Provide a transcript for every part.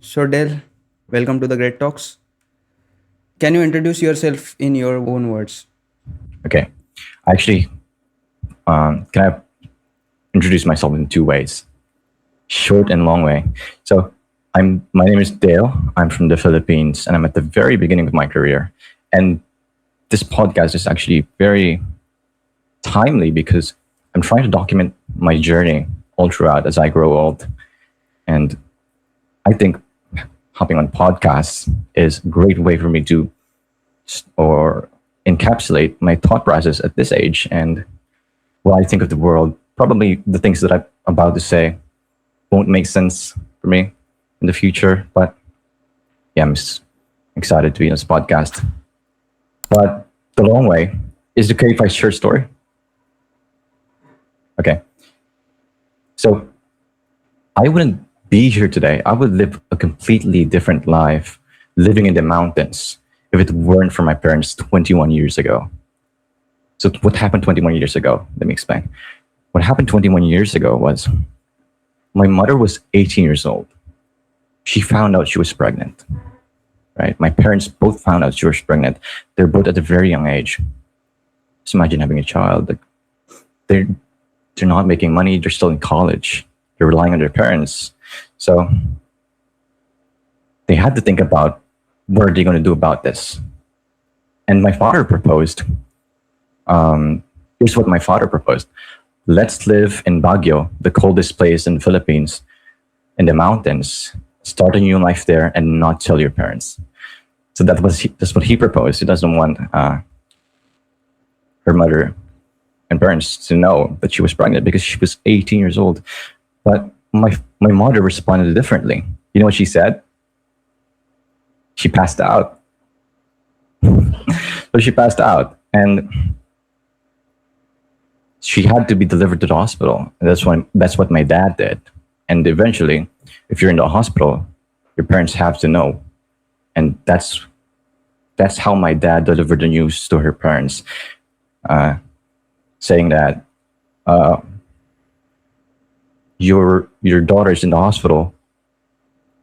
So, Del, welcome to the Great Talks. Can you introduce yourself in your own words? Okay. Actually, can I introduce myself in two ways, short and long way. So, my name is Dale. I'm from the Philippines, and I'm at the very beginning of my career. And this podcast is actually very timely because I'm trying to document my journey all throughout as I grow old. And I think hopping on podcasts is a great way for me to or encapsulate my thought process at this age and what I think of the world. Probably the things that I'm about to say won't make sense for me in the future, but yeah, I'm just excited to be on this podcast. But the long way is okay if I share a story. Okay, so I wouldn't be here today. I would live a completely different life living in the mountains if it weren't for my parents 21 years ago. So, what happened 21 years ago? Let me explain. What happened 21 years ago was my mother was 18 years old. She found out she was pregnant, right? My parents both found out she was pregnant. They're both at a very young age. Just imagine having a child. Like they're they're not making money. They're still in college. They're relying on their parents. So they had to think about what are they going to do about this. And my father proposed. Here's what my father proposed: let's live in Baguio, the coldest place in the Philippines, in the mountains. Start a new life there and not tell your parents. So that's what he proposed. He doesn't want her mother and parents to know that she was pregnant because she was 18 years old. But my mother responded differently. You know what she said? She passed out. So she passed out, and she had to be delivered to the hospital. And that's what my dad did. And eventually, if you're in the hospital, your parents have to know, and that's how my dad delivered the news to her parents, uh, saying that uh, your daughter's in the hospital.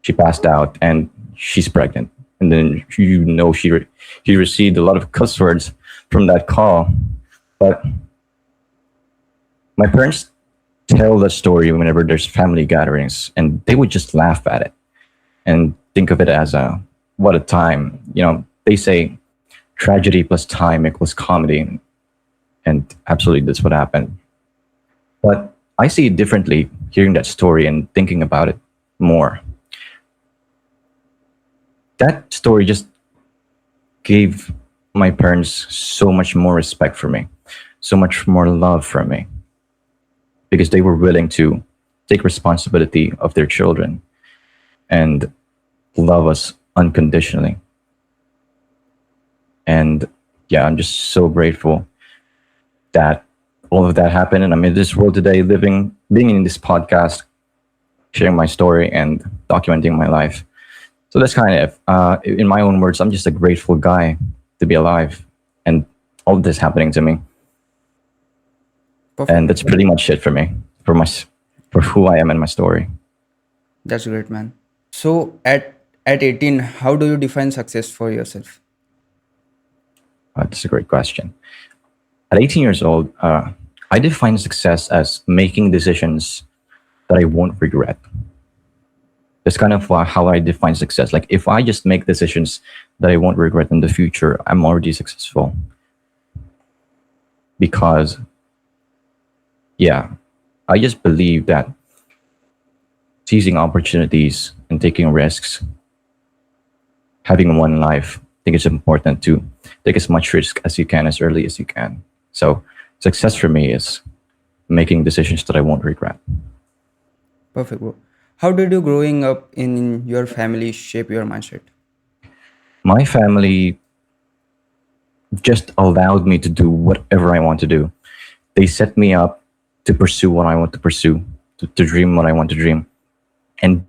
She passed out, and she's pregnant. And then he received a lot of cuss words from that call. But my parents tell the story whenever there's family gatherings, and they would just laugh at it and think of it as a what a time. They say tragedy plus time equals comedy, and absolutely that's what happened. But I see it differently hearing that story and thinking about it more. That story just gave my parents so much more respect for me, so much more love for me, because they were willing to take responsibility of their children and love us unconditionally. And yeah, I'm just so grateful that all of that happened. And I'm in this world today, being in this podcast, sharing my story and documenting my life. So that's kind of, in my own words, I'm just a grateful guy to be alive and all of this happening to me. And Perfect. that's pretty much it for me, for who I am and my story. That's great, man. So, at 18, how do you define success for yourself? That's a great question. At 18 years old, I define success as making decisions that I won't regret. That's kind of how I define success. Like if I just make decisions that I won't regret in the future, I'm already successful. Because, yeah, I just believe that seizing opportunities and taking risks, having one life, I think it's important to take as much risk as you can as early as you can. So success for me is making decisions that I won't regret. Perfect, bro. How did you growing up in your family shape your mindset? My family just allowed me to do whatever I want to do. They set me up to pursue what I want to pursue, to dream what I want to dream. And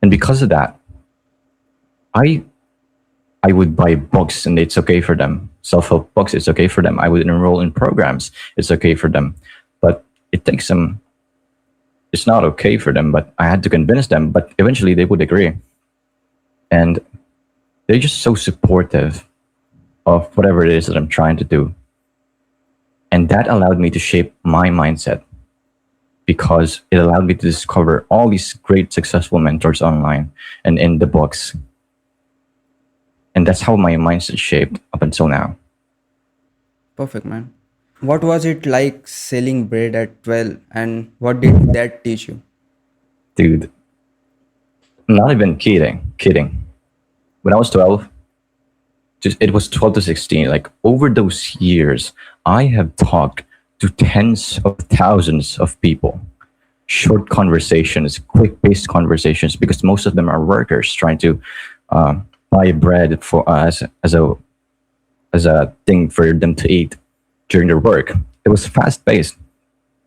because of that, I I would buy books and it's okay for them. Self-help books, it's okay for them. I would enroll in programs, it's okay for them. But it takes some it's not okay for them, but I had to convince them. But eventually they would agree. And they're just so supportive of whatever it is that I'm trying to do. And that allowed me to shape my mindset because it allowed me to discover all these great successful mentors online and in the books. And that's how my mindset shaped up until now. Perfect, man. What was it like selling bread at 12 and what did that teach you? Dude, not even kidding. When I was 12, just it was 12 to 16, like over those years, I have talked to tens of thousands of people. Short conversations, quick paced conversations, because most of them are workers trying to buy bread for us as a thing for them to eat during their work. It was fast paced,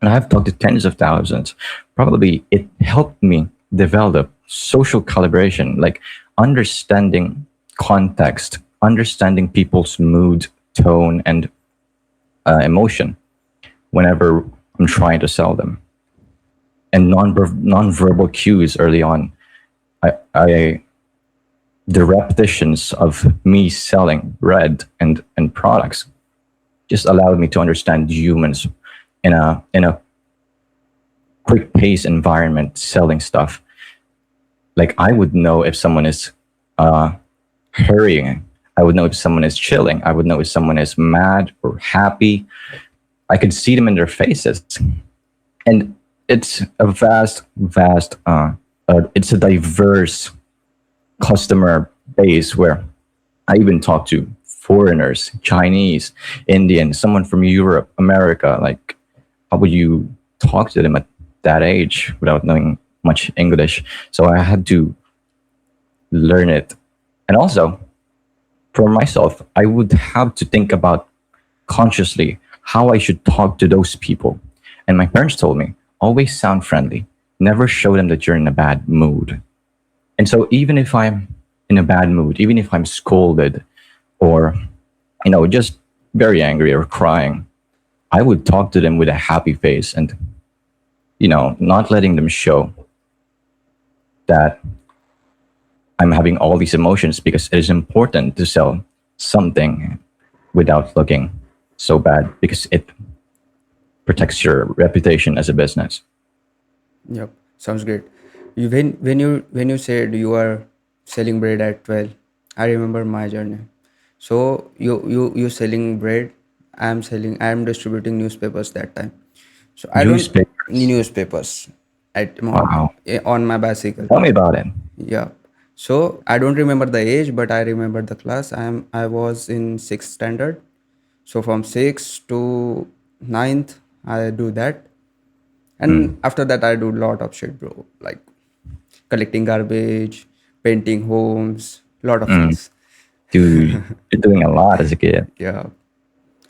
and I've talked to tens of thousands. Probably it helped me develop social calibration, like understanding context, understanding people's mood, tone, and emotion whenever I'm trying to sell them. And non-verbal cues early on. I the repetitions of me selling bread and products just allowed me to understand humans in a quick pace environment selling stuff. Like I would know if someone is uh, hurrying. I would know if someone is chilling. I would know if someone is mad or happy. I could see them in their faces, and it's a it's a diverse customer base where I even talk to foreigners, Chinese, Indian, someone from Europe, America. Like, how would you talk to them at that age without knowing much English? So I had to learn it. And also, for myself, I would have to think about consciously how I should talk to those people. And my parents told me, always sound friendly, never show them that you're in a bad mood. And so even if I'm in a bad mood, even if I'm scolded or, just very angry or crying, I would talk to them with a happy face and, not letting them show that I'm having all these emotions because it is important to sell something without looking so bad because it protects your reputation as a business. Yep, sounds great. When you said you are selling bread at 12, I remember my journey. So you selling bread, I'm distributing newspapers that time. So I don't Newspapers. newspapers at Wow. on my bicycle. Tell me about it. Yeah. So I don't remember the age, but I remember the class. I was in sixth standard. So from sixth to ninth, I do that, and Mm, after that I do lot of shit, bro. Like collecting garbage, painting homes, lot of mm. things. Dude, you're doing a lot as a kid. Yeah.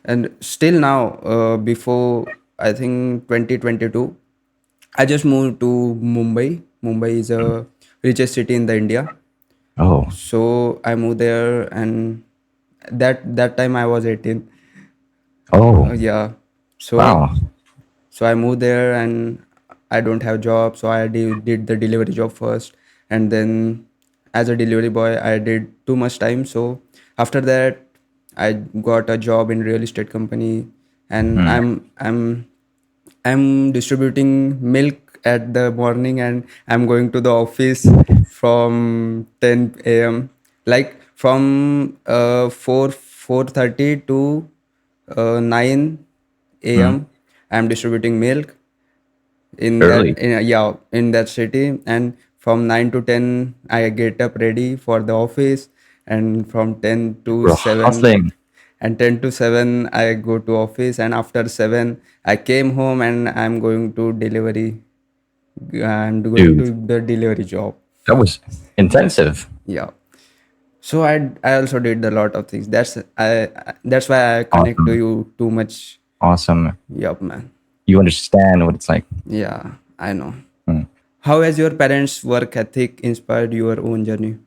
And still now, before I think 2022, I just moved to Mumbai. Mumbai is a richest city in the India. Oh, So I moved there, and that time I was 18. oh, Yeah. So wow. so I moved there, and I don't have job, so I did the delivery job first, and then as a delivery boy I did too much time. So after that I got a job in real estate company, and Mm, I'm distributing milk at the morning, and I'm going to the office from 10 a.m. Like from 4:30 to 9 mm. a.m. I'm distributing milk in that Early. in that city, and from 9 to 10 I get up ready for the office, and from 10 to We're 7 hustling. and 10 to 7 I go to office, and after 7 I came home, and I'm going Dude, to the delivery job. that was intensive. Yeah. So I also did a lot of things. That's why I connect to Awesome. you too much. Awesome. Yup, man. You understand what it's like. Yeah, I know. Mm. How has your parents' work ethic inspired your own journey?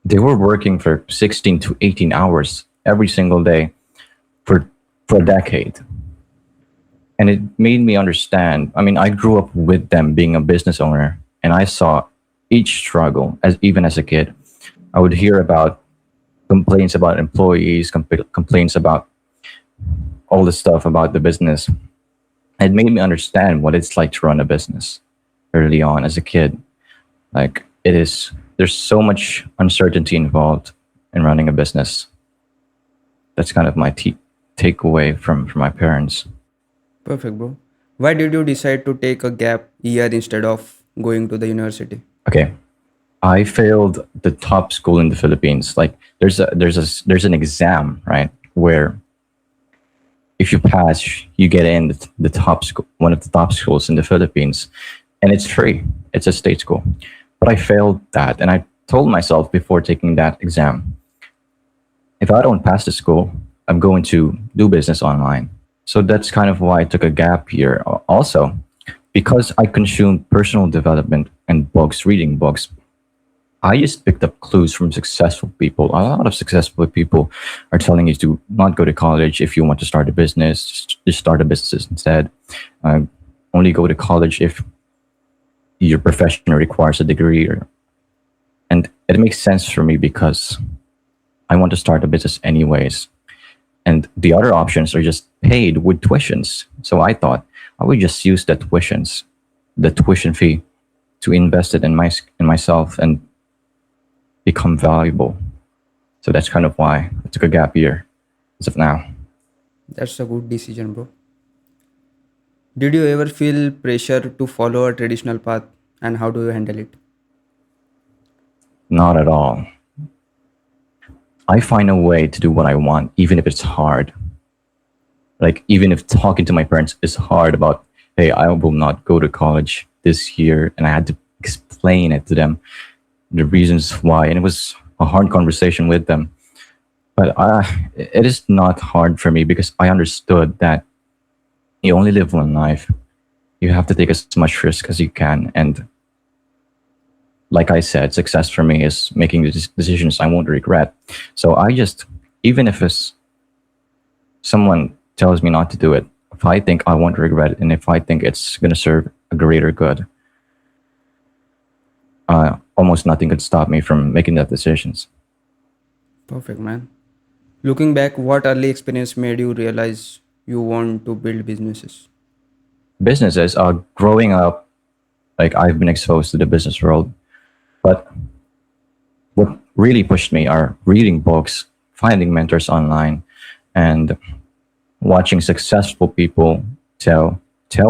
They were working for 16 to 18 hours every single day for, for a decade. And it made me understand. I mean, I grew up with them being a business owner, and I saw each struggle as even as a kid. I would hear about complaints about employees, complaints about all the stuff about the business. It made me understand what it's like to run a business early on as a kid. Like it is, there's so much uncertainty involved in running a business. That's kind of my takeaway from my parents. Perfect, bro. Why did you decide to take a gap year instead of going to the university? Okay, I failed the top school in the Philippines. Like there's an exam, right, where if you pass, you get in the top school, one of the top schools in the Philippines, and it's free. It's a state school. But I failed that, and I told myself before taking that exam, if I don't pass the school, I'm going to do business online. So that's kind of why I took a gap year. Also, because I consumed personal development and books, reading books, I just picked up clues from successful people. A lot of successful people are telling you to not go to college if you want to start a business. Just start a business instead. Uh, Only go to college if your profession requires a degree. And it makes sense for me because I want to start a business anyways. And the other options are just paid with tuitions. So I thought I would just use the tuition fee, to invest it in myself and become valuable. So that's kind of why I took a gap year as of now. That's a good decision, bro. Did you ever feel pressure to follow a traditional path, and how do you handle it? Not at all. I find a way to do what I want, even if it's hard. Like, even if talking to my parents is hard about, hey, I will not go to college this year. And I had to explain it to them, the reasons why. And it was a hard conversation with them. But it is not hard for me because I understood that you only live one life. You have to take as much risk as you can. And like I said, success for me is making the decisions I won't regret. So I just, even if it's someone tells me not to do it, if I think I won't regret it and if I think it's going to serve a greater good, almost nothing could stop me from making that decisions. Perfect, man. Looking back, what early experience made you realize you want to build businesses? Businesses, growing up, like I've been exposed to the business world, but what really pushed me are reading books, finding mentors online, and watching successful people tell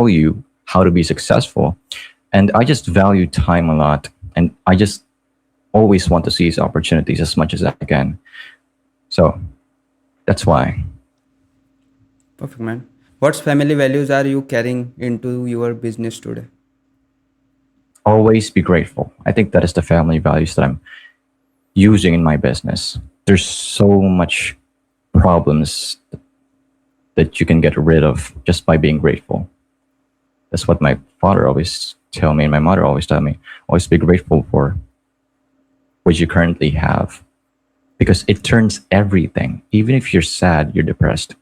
you how to be successful. And I just value time a lot, and I just always want to seize opportunities as much as I can. So that's why. Perfect, man. What family values are you carrying into your business today? Always be grateful. I think that is the family values that I'm using in my business. There's so much problems that you can get rid of just by being grateful. That's what my father always tell me and my mother always tell me. Always be grateful for what you currently have because it turns everything. Even if you're sad, you're depressed,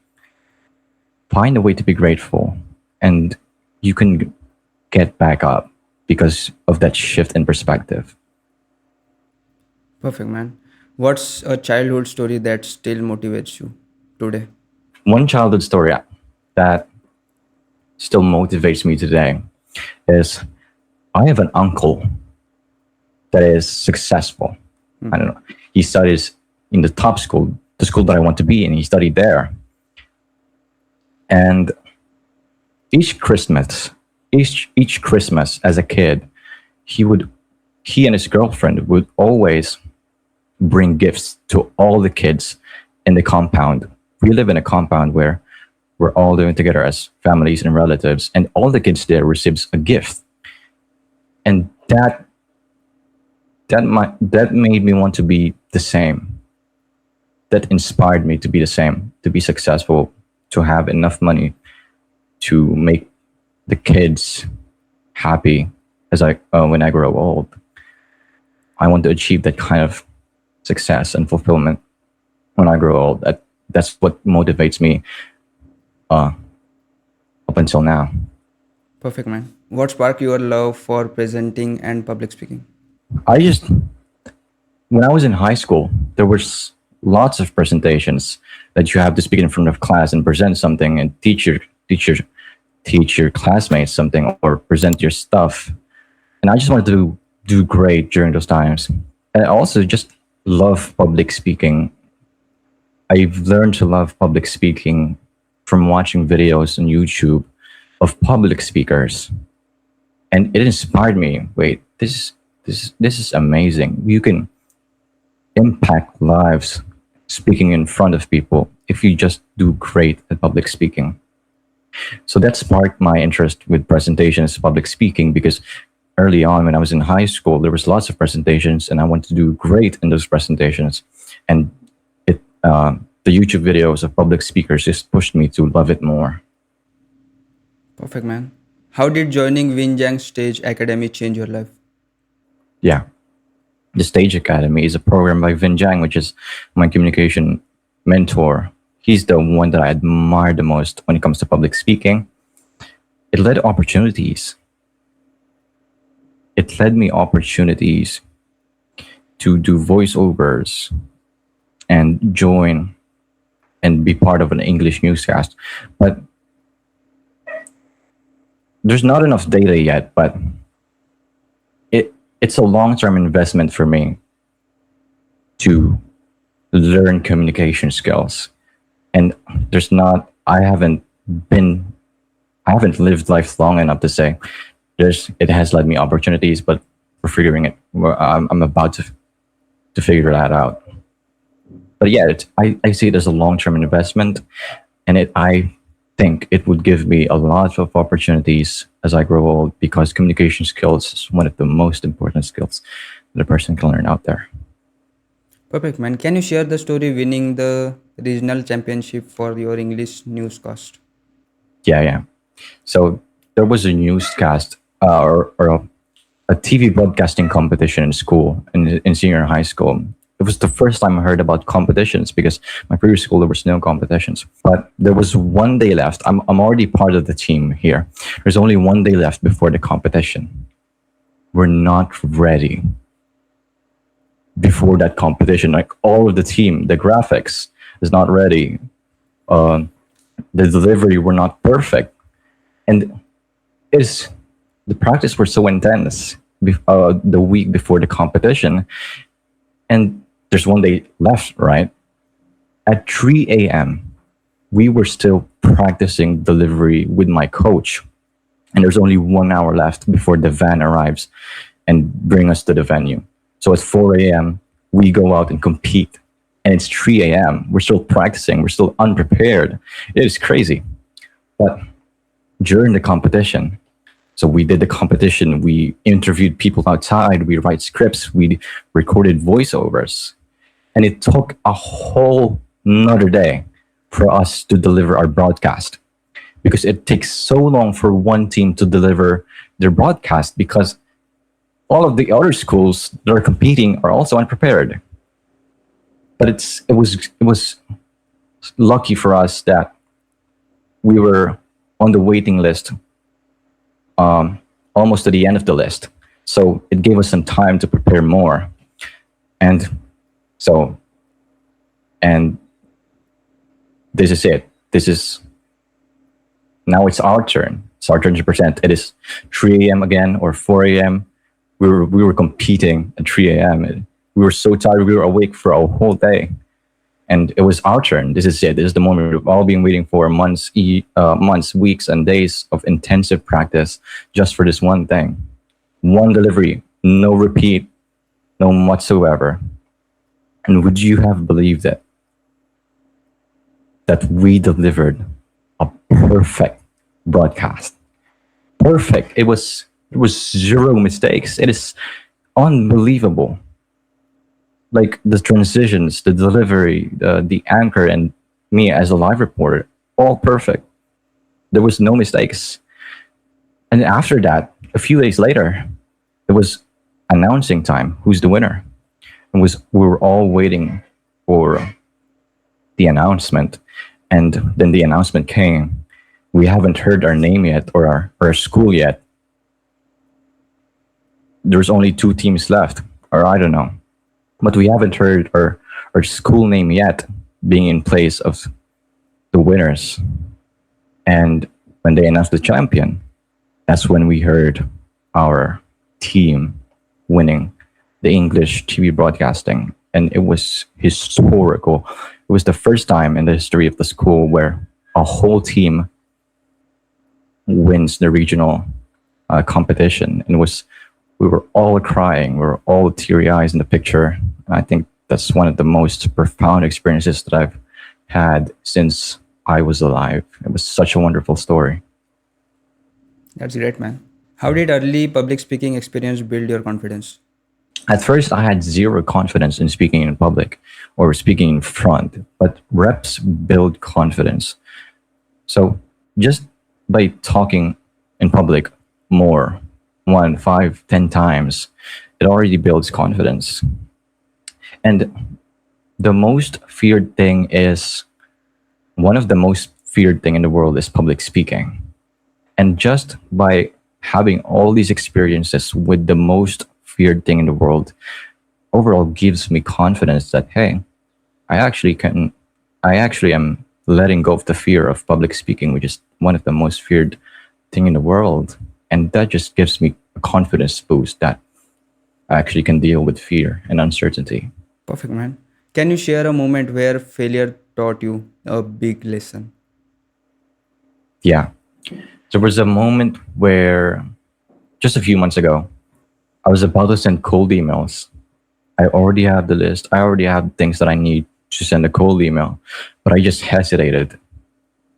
find a way to be grateful and you can get back up because of that shift in perspective. Perfect, man. What's a childhood story that still motivates you today? One childhood story that still motivates me today is I have an uncle that is successful. I don't know. He studies in the top school, the school that I want to be in. He studied there. And each Christmas, each Christmas as a kid, he and his girlfriend would always bring gifts to all the kids in the compound. We live in a compound where we're all living together as families and relatives, and all the kids there receives a gift. And that made me want to be the same. That inspired me to be the same, to be successful, to have enough money to make the kids happy as when I grow old. I want to achieve that kind of success and fulfillment when I grow old. That's what motivates me uh, up until now. Perfect, man. What sparked your love for presenting and public speaking? I just When I was in high school, there was lots of presentations that you have to speak in front of class and present something and teach your classmates something or present your stuff. And I just wanted to do great during those times. And I also just love public speaking. I've learned to love public speaking from watching videos on YouTube of public speakers, and it inspired me. Wait, this is amazing. You can impact lives speaking in front of people if you just do great at public speaking. So that sparked my interest with presentations, public speaking, because early on when I was in high school, there was lots of presentations, and I wanted to do great in those presentations. And it the YouTube videos of public speakers just pushed me to love it more. Perfect, man. How did joining Winjang Stage Academy change your life? Yeah, the Stage Academy is a program by Vin Jiang, which is my communication mentor. He's the one that I admire the most when it comes to public speaking. It led opportunities. It led me opportunities to do voiceovers and join and be part of an English newscast. But there's not enough data yet, but it's a long-term investment for me to learn communication skills. And there's not I haven't lived life long enough to say it has led me opportunities, but we're figuring it. I'm about to figure that out. But yeah, I see it as a long-term investment, and I think it would give me a lot of opportunities as I grow old, because communication skills is one of the most important skills that a person can learn out there. Perfect, man. Can you share the story winning the regional championship for your English newscast? Yeah, yeah. So there was a newscast or a TV broadcasting competition in school, in senior high school. It was the first time I heard about competitions, because my previous school there was no competitions. But there was one day left. I'm already part of the team here. There's only one day left before the competition. We're not ready before that competition. Like, all of the team, the graphics is not ready. The delivery were not perfect, and is the practice were so intense the week before the competition, and there's one day left, right? At 3 a.m., we were still practicing delivery with my coach, and there's only 1 hour left before the van arrives and bring us to the venue. So at 4 a.m., we go out and compete, and it's 3 a.m. We're still practicing. We're still unprepared. It is crazy. But during the competition, so we did the competition, we interviewed people outside, we write scripts, we recorded voiceovers, and it took a whole another day for us to deliver our broadcast, because it takes so long for one team to deliver their broadcast, because all of the other schools that are competing are also unprepared. But it was lucky for us that we were on the waiting list, almost to the end of the list. So it gave us some time to prepare more. And so, and this is it. Now it's our turn. It's our turn to present. It is 3 a.m. again, or 4 a.m. We were competing at 3 a.m. We were so tired. We were awake for a whole day. And it was our turn. This is it. This is the moment we've all been waiting for, months, weeks, and days of intensive practice just for this one thing. One delivery, no repeat, no whatsoever. And would you have believed it? That we delivered a perfect broadcast. Perfect. It was zero mistakes. It is unbelievable. Like the transitions, the delivery, the anchor, and me as a live reporter, all perfect. There was no mistakes. And after that, a few days later, it was announcing time. Who's the winner? And we were all waiting for the announcement. And then the announcement came. we haven't heard our name yet or our school yet. There's only two teams left, or I don't know, but we haven't heard our school name yet being in place of the winners. And when they announced the champion, that's when we heard our team winning the English TV broadcasting. And it was historical. It was the first time in the history of the school where a whole team wins the regional competition. And it was we were all crying, we were all teary eyes in the picture. And I think that's one of the most profound experiences that I've had since I was alive. It was such a wonderful story. That's great, man. How did early public speaking experience build your confidence? At first, I had zero confidence in speaking in public or speaking in front, but reps build confidence. So just by talking in public more, one, five, 10 times, it already builds confidence. And the most feared thing is one of the most feared thing in the world is public speaking. And just by having all these experiences with the most feared thing in the world, overall gives me confidence that, hey, I actually can, I actually am letting go of the fear of public speaking, which is one of the most feared thing in the world. And that just gives me a confidence boost that I actually can deal with fear and uncertainty. Perfect, man. Can you share a moment where failure taught you a big lesson? Yeah. There was a moment where just a few months ago, I was about to send cold emails. I already have the list. I already have things that I need to send a cold email, but I just hesitated.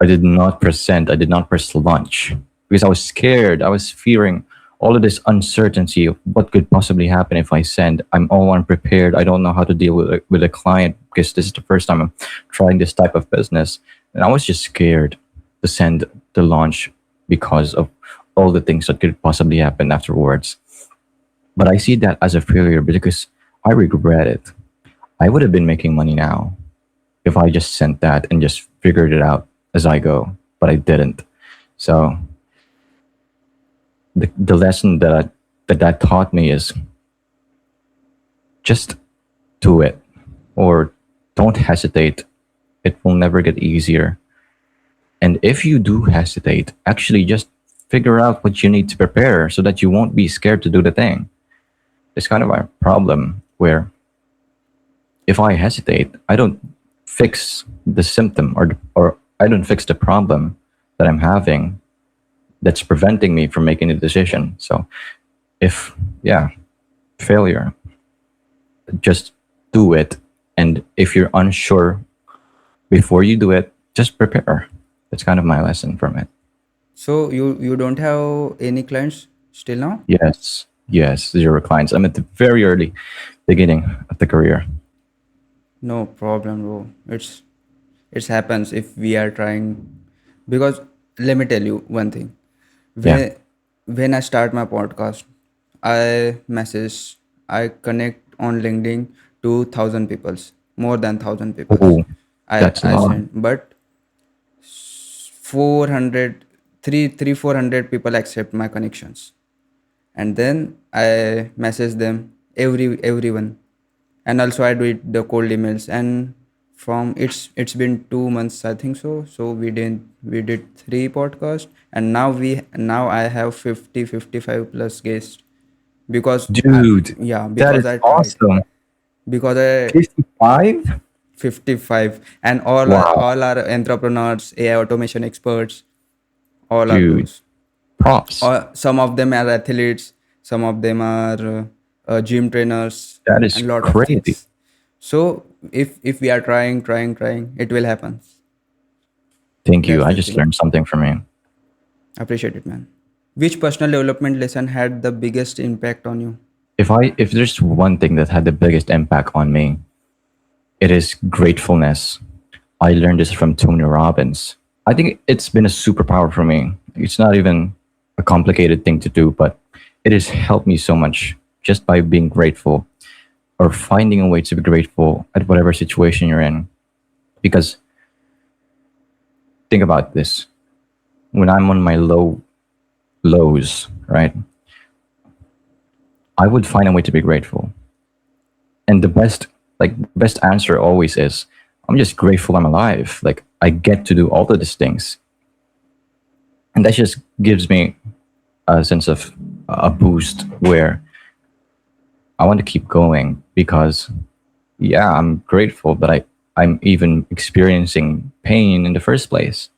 I did not press send. I did not press launch because I was scared. I was fearing all of this uncertainty of what could possibly happen if I send. I'm all unprepared. I don't know how to deal with a client because this is the first time I'm trying this type of business. And I was just scared to send the launch because of all the things that could possibly happen afterwards. But I see that as a failure because I regret it. I would have been making money now if I just sent that and just figured it out as I go, but I didn't. So the lesson that taught me is just do it or don't hesitate. It will never get easier. And if you do hesitate, actually just figure out what you need to prepare so that you won't be scared to do the thing. It's kind of a problem where if I hesitate, I don't fix the symptom or I don't fix the problem that I'm having that's preventing me from making a decision. So if, yeah, failure, just do it. And if you're unsure before you do it, just prepare. That's kind of my lesson from it. So you don't have any clients still now? Yes, zero clients. I'm at the very early beginning of the career. No problem, bro. It happens if we are trying. Because let me tell you one thing. Yeah. When I start my podcast, I message, I connect on LinkedIn to 1,000 peoples, more than 1,000 peoples. Oh, I that's a I lot. send, but 400, 400 people accept my connections, and then I message them everyone, and also I do it the cold emails. And from it's been 2 months, I think so. So we did three podcasts, and now I have 50-55 plus guests because Dude, that because is I tried, awesome. because I 55? 55, and all Wow, are entrepreneurs, AI automation experts, all are dude, those. props. Or some of them are athletes, some of them are gym trainers, That is and lot of crazy. things. So if we are trying, it will happen. Thank you. That's I the just thing. learned something from you. Appreciate it, man. Which personal development lesson had the biggest impact on you? If there's one thing that had the biggest impact on me, it is gratefulness. I learned this from Tony Robbins. I think it's been a superpower for me. It's not even a complicated thing to do, but it has helped me so much just by being grateful or finding a way to be grateful at whatever situation you're in. Because think about this. when I'm on my lows, right, I would find a way to be grateful. And the best answer always is, I'm just grateful I'm alive. Like I get to do all of these things, and that just gives me a sense of a boost where I want to keep going because yeah, I'm grateful that I'm even experiencing pain in the first place.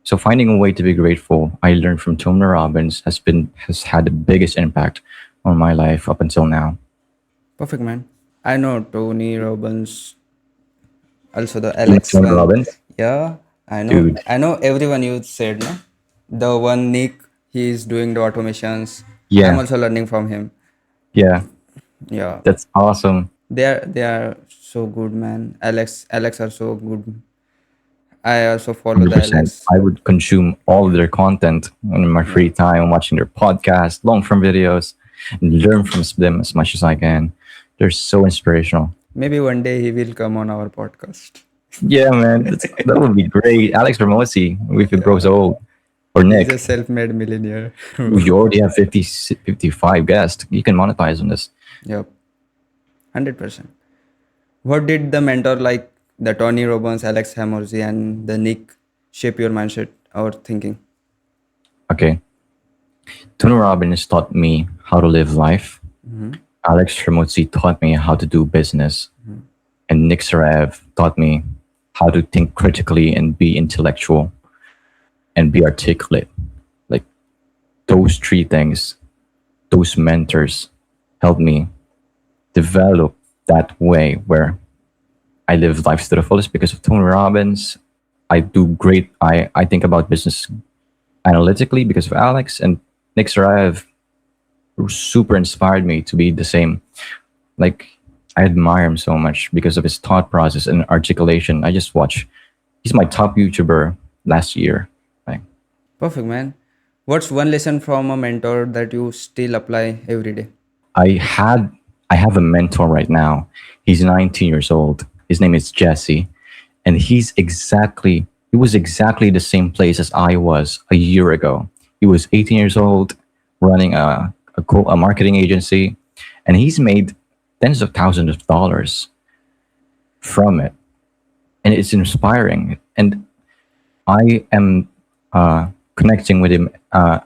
So finding a way to be grateful, I learned from Tony Robbins has had the biggest impact on my life up until now. Perfect, man. I know Tony Robbins, also the You know Alex Tony one. Robbins, Yeah, I know. dude. I know everyone you said, no? The one Nick, he is doing the automations. I'm Yeah, also learning from him. yeah, Yeah, that's awesome. they are so good, man. Alex are so good. I also follow the 100%. Alex. I would consume all of their content in my Yeah, free time, watching their podcast, long form videos, and learn from them as much as I can. They're so inspirational. maybe one day he will come on our podcast. Yeah, man, that would be great. Alex Ramosi, if he grows Yeah, old, or he's a Nick. self-made millionaire. You already have 55 guests. You can monetize on this. Yep, 100%. What did the mentor like the Tony Robbins, Alex Hamorzi, and the Nick shape your mindset or thinking? Okay. Tony Robbins taught me how to live life. Alex Ramosi taught me how to do business. And Nick Sarev taught me how to think critically and be intellectual and be articulate. Like those three things, those mentors helped me develop that way where I live life to the fullest because of Tony Robbins. I do great. I think about business analytically because of Alex and Nick Sarev super inspired me to be the same. Like I admire him so much because of his thought process and articulation. I just watch. He's my top YouTuber last year. Like Perfect, man. What's one lesson from a mentor that you still apply every day? I had I have a mentor right now. He's 19 years old. His name is Jesse, and he was exactly the same place as I was a year ago. He was 18 years old, running a marketing agency, and he's made tens of thousands of dollars from it, and it's inspiring. And I am connecting with him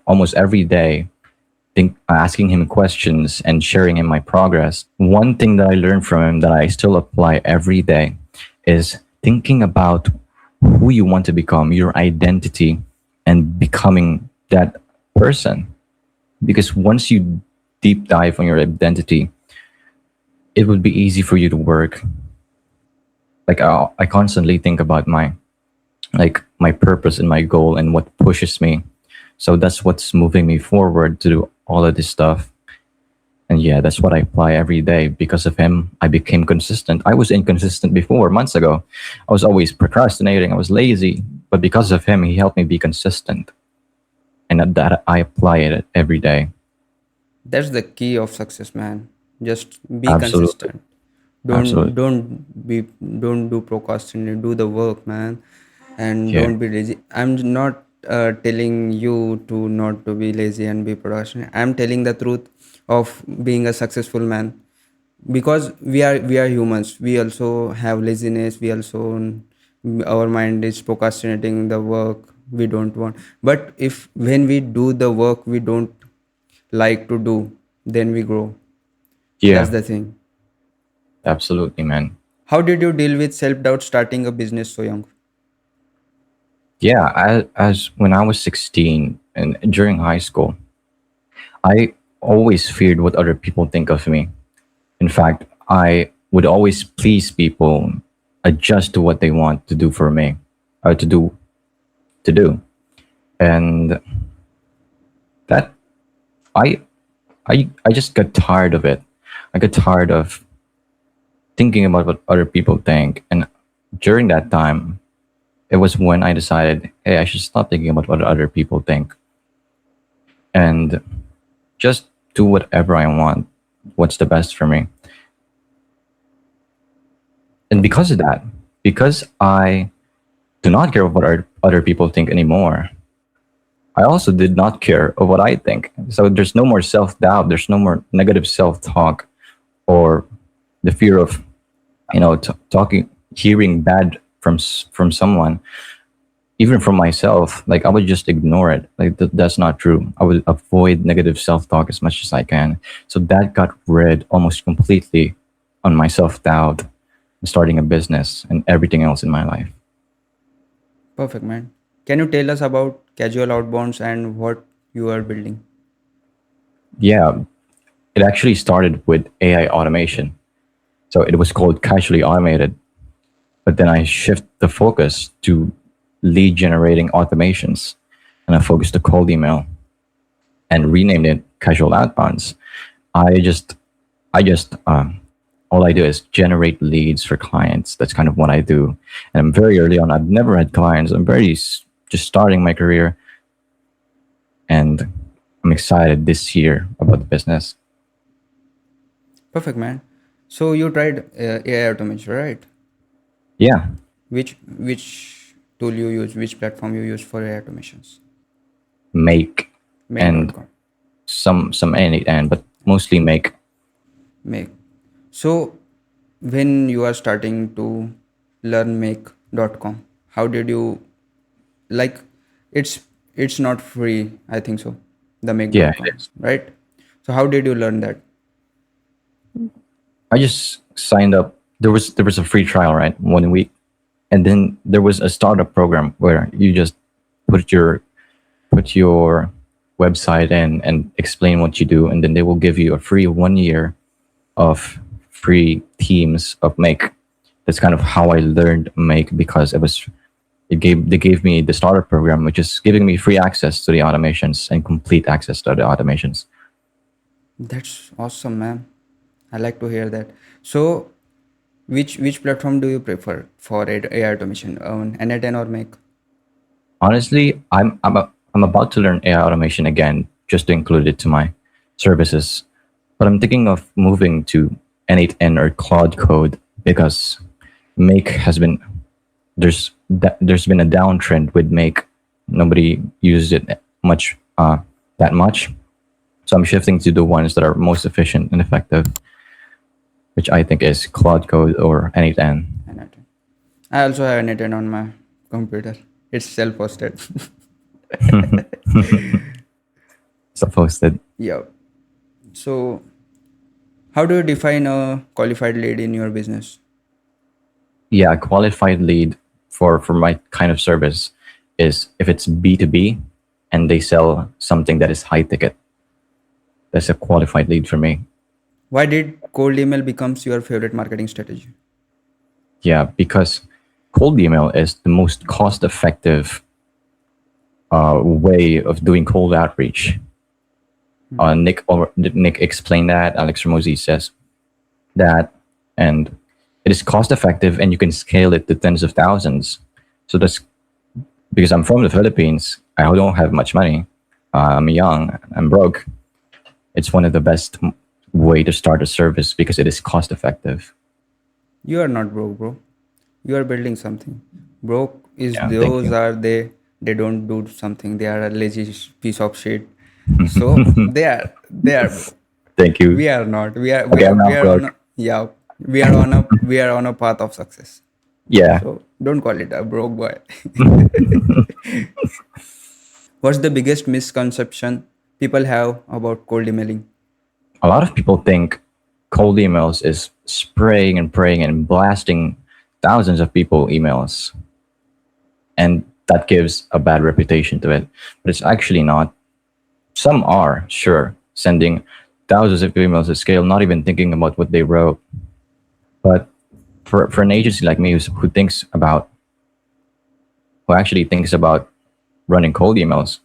almost every day, asking him questions and sharing him my progress. One thing that I learned from him that I still apply every day is thinking about who you want to become, your identity, and becoming that person. Because once you deep dive on your identity, it would be easy for you to work. Like I constantly think about my purpose and my goal and what pushes me. So that's what's moving me forward to do all of this stuff. And yeah, that's what I apply every day. Because of him, I became consistent. I was inconsistent before, months ago. I was always procrastinating. I was lazy. But because of him, he helped me be consistent. And that I apply it every day. That's the key of success, man. Just be Absolutely. consistent. Don't Absolutely. don't be don't do procrastinate. Do the work, man, and Yeah. don't be lazy. I'm not telling you to not to be lazy and be procrastinate. I'm telling the truth of being a successful man, because we are humans. We also have laziness. We also, our mind is procrastinating the work we don't want. But if when we do the work we don't like to do, then we grow. That's Yeah. the thing. Absolutely, man. How did you deal with self-doubt starting a business so young? Yeah. As when I was 16 and during high school, I always feared what other people think of me. In fact, I would always please people, adjust to what they want to do for me, or to do, and that I I just got tired of it. I got tired of thinking about what other people think, and during that time, it was when I decided, hey, I should stop thinking about what other people think and just do whatever I want. What's the best for me? And because of that, because I do not care what other people think anymore, I also did not care of what I think. So there's no more self doubt. There's no more negative self talk or the fear of talking, hearing bad from someone, even from myself. Like I would just ignore it. Like that's not true. I would avoid negative self talk as much as I can. So that got rid almost completely on my self doubt, starting a business and everything else in my life. Perfect, man. Can you tell us about casual outbounds and what you are building? Yeah, it actually started with AI automation. So it was called casually automated, but then I shift the focus to lead generating automations, and I focused to cold email and renamed it casual outbounds. I just, I just, all I do is generate leads for clients. That's kind of what I do. And I'm very early on. I've never had clients. I'm just starting my career, and I'm excited this year about the business. Perfect, man. So you tried AI automation, right? Yeah, Which tool you use? Which platform you use for AI automations? make and Make.com. some and but mostly make. Make. So when you are starting to learn make.com, how did you like it's it's not free, I think so. The Yeah, make.com, it is. right? So how did you learn that? I just signed up. There was a free trial, right? 1 week, and then there was a startup program where you just put your put your website in and explain what you do, and then they will give you a free 1 year of free teams of Make. That's kind of how I learned Make because they gave me the startup program, which is giving me free access to the automations and complete access to the automations. That's awesome, man. I like to hear that. So which platform do you prefer for AI automation, on n10 or make? Honestly, I'm about to learn AI automation again just to include it to my services, but I'm thinking of moving to N8N or Cloud Code because Make has been there's been a downtrend with Make. Nobody uses it much that much, so I'm shifting to the ones that are most efficient and effective, which I think is Cloud Code or N8N. n10. I also have n10 on my computer. It's self-hosted. Supposed that. Yeah. So how do you define a qualified lead in your business? Yeah, a qualified lead for my kind of service is if it's B2B and they sell something that is high ticket. That's a qualified lead for me. Why did cold email becomes your favorite marketing strategy? Yeah, because cold email is the most cost effective way of doing cold outreach. Nick explained that. Alex Ramosi says that, and it is cost effective, and you can scale it to tens of thousands. So that's because I'm from the Philippines. I don't have much money. I'm young. I'm broke. It's one of the best way to start a service because it is cost effective. You are not broke, bro. You are building something. Broke is Yeah, thank those you. are they don't do something. They are a lazy piece of shit. So they are broke. Thank you. We are not. We are we Okay, are I'm we not are on broke. a yeah. We are on a path of success. Yeah, So don't call it a broke boy. What's the biggest misconception people have about cold emailing? a lot of people think cold emails is spraying and praying and blasting thousands of people emails, and that gives a bad reputation to it. But it's actually not. Some are sure sending thousands of emails at scale, not even thinking about what they wrote. But for an agency like me who actually thinks about running cold emails,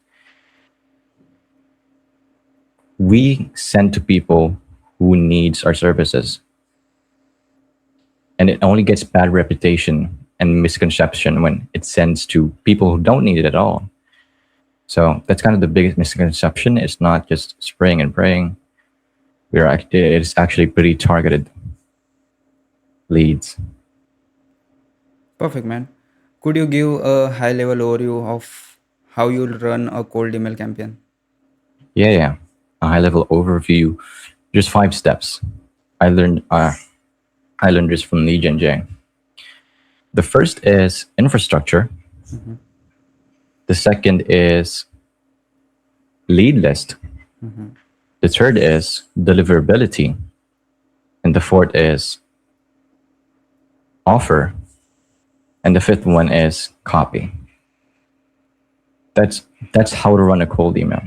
we send to people who needs our services, and it only gets bad reputation and misconception when it sends to people who don't need it at all. So that's kind of the biggest misconception. It's not just spraying and praying. It's actually pretty targeted leads. Perfect, man. Could you give a high level overview of how you'll run a cold email campaign? Yeah, yeah. A high level overview. Just 5 steps. I learned uh, I learned this from Lee Jen Jang. The first is infrastructure. Mm-hmm. The second is lead list. Mm-hmm. The third is deliverability. And the fourth is offer. And the fifth one is copy. That's that's how to run a cold email.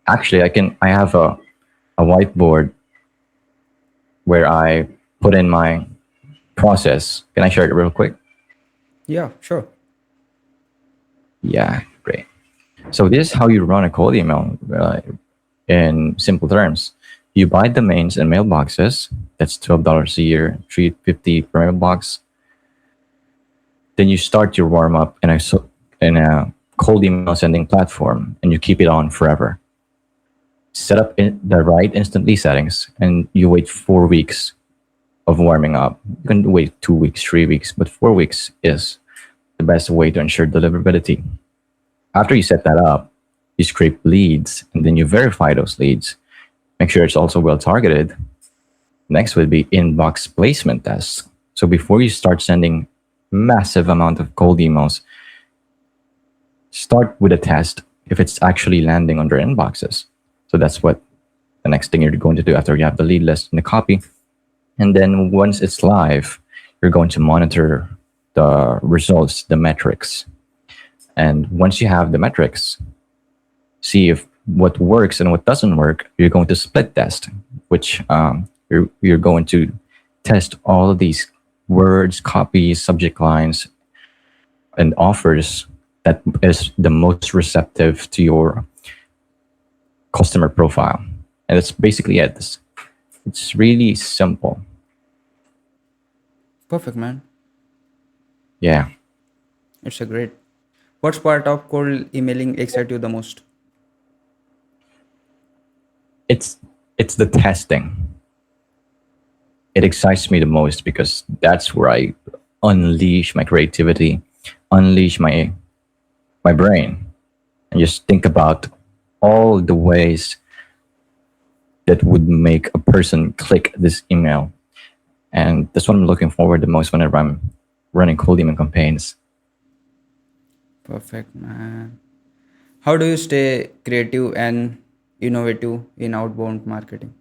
Actually, I have a whiteboard where I put in my process. Can I share it real quick? Yeah, sure. Yeah, great. So this is how you run a cold email in simple terms. You buy domains and mailboxes. That's $12 a year, $350 per mailbox. Then you start your warm up in a cold email sending platform, and you keep it on forever. Set up the right instantly settings, and you wait 4 weeks of warming up. You can wait 2 weeks, 3 weeks, but 4 weeks is the best way to ensure deliverability. After you set that up, you scrape leads and then you verify those leads. Make sure it's also well targeted. Next would be inbox placement tests. So before you start sending massive amount of cold emails, start with a test if it's actually landing on their inboxes. So that's what the next thing you're going to do after you have the lead list and the copy. And then once it's live, you're going to monitor the results, the metrics. And once you have the metrics, see if what works and what doesn't work. You're going to split test, which you're going to test all of these words, copies, subject lines, and offers that is the most receptive to your customer profile. And that's basically it. It's really simple. Perfect, man. Yeah. It's a great. What's part of cold emailing excite you the most? It's it's the testing. It excites me the most because that's where I unleash my creativity, unleash my brain, and just think about all the ways that would make a person click this email. And that's what I'm looking forward the most whenever I'm running cold email campaigns. Perfect, man. How do you stay creative and innovative in outbound marketing?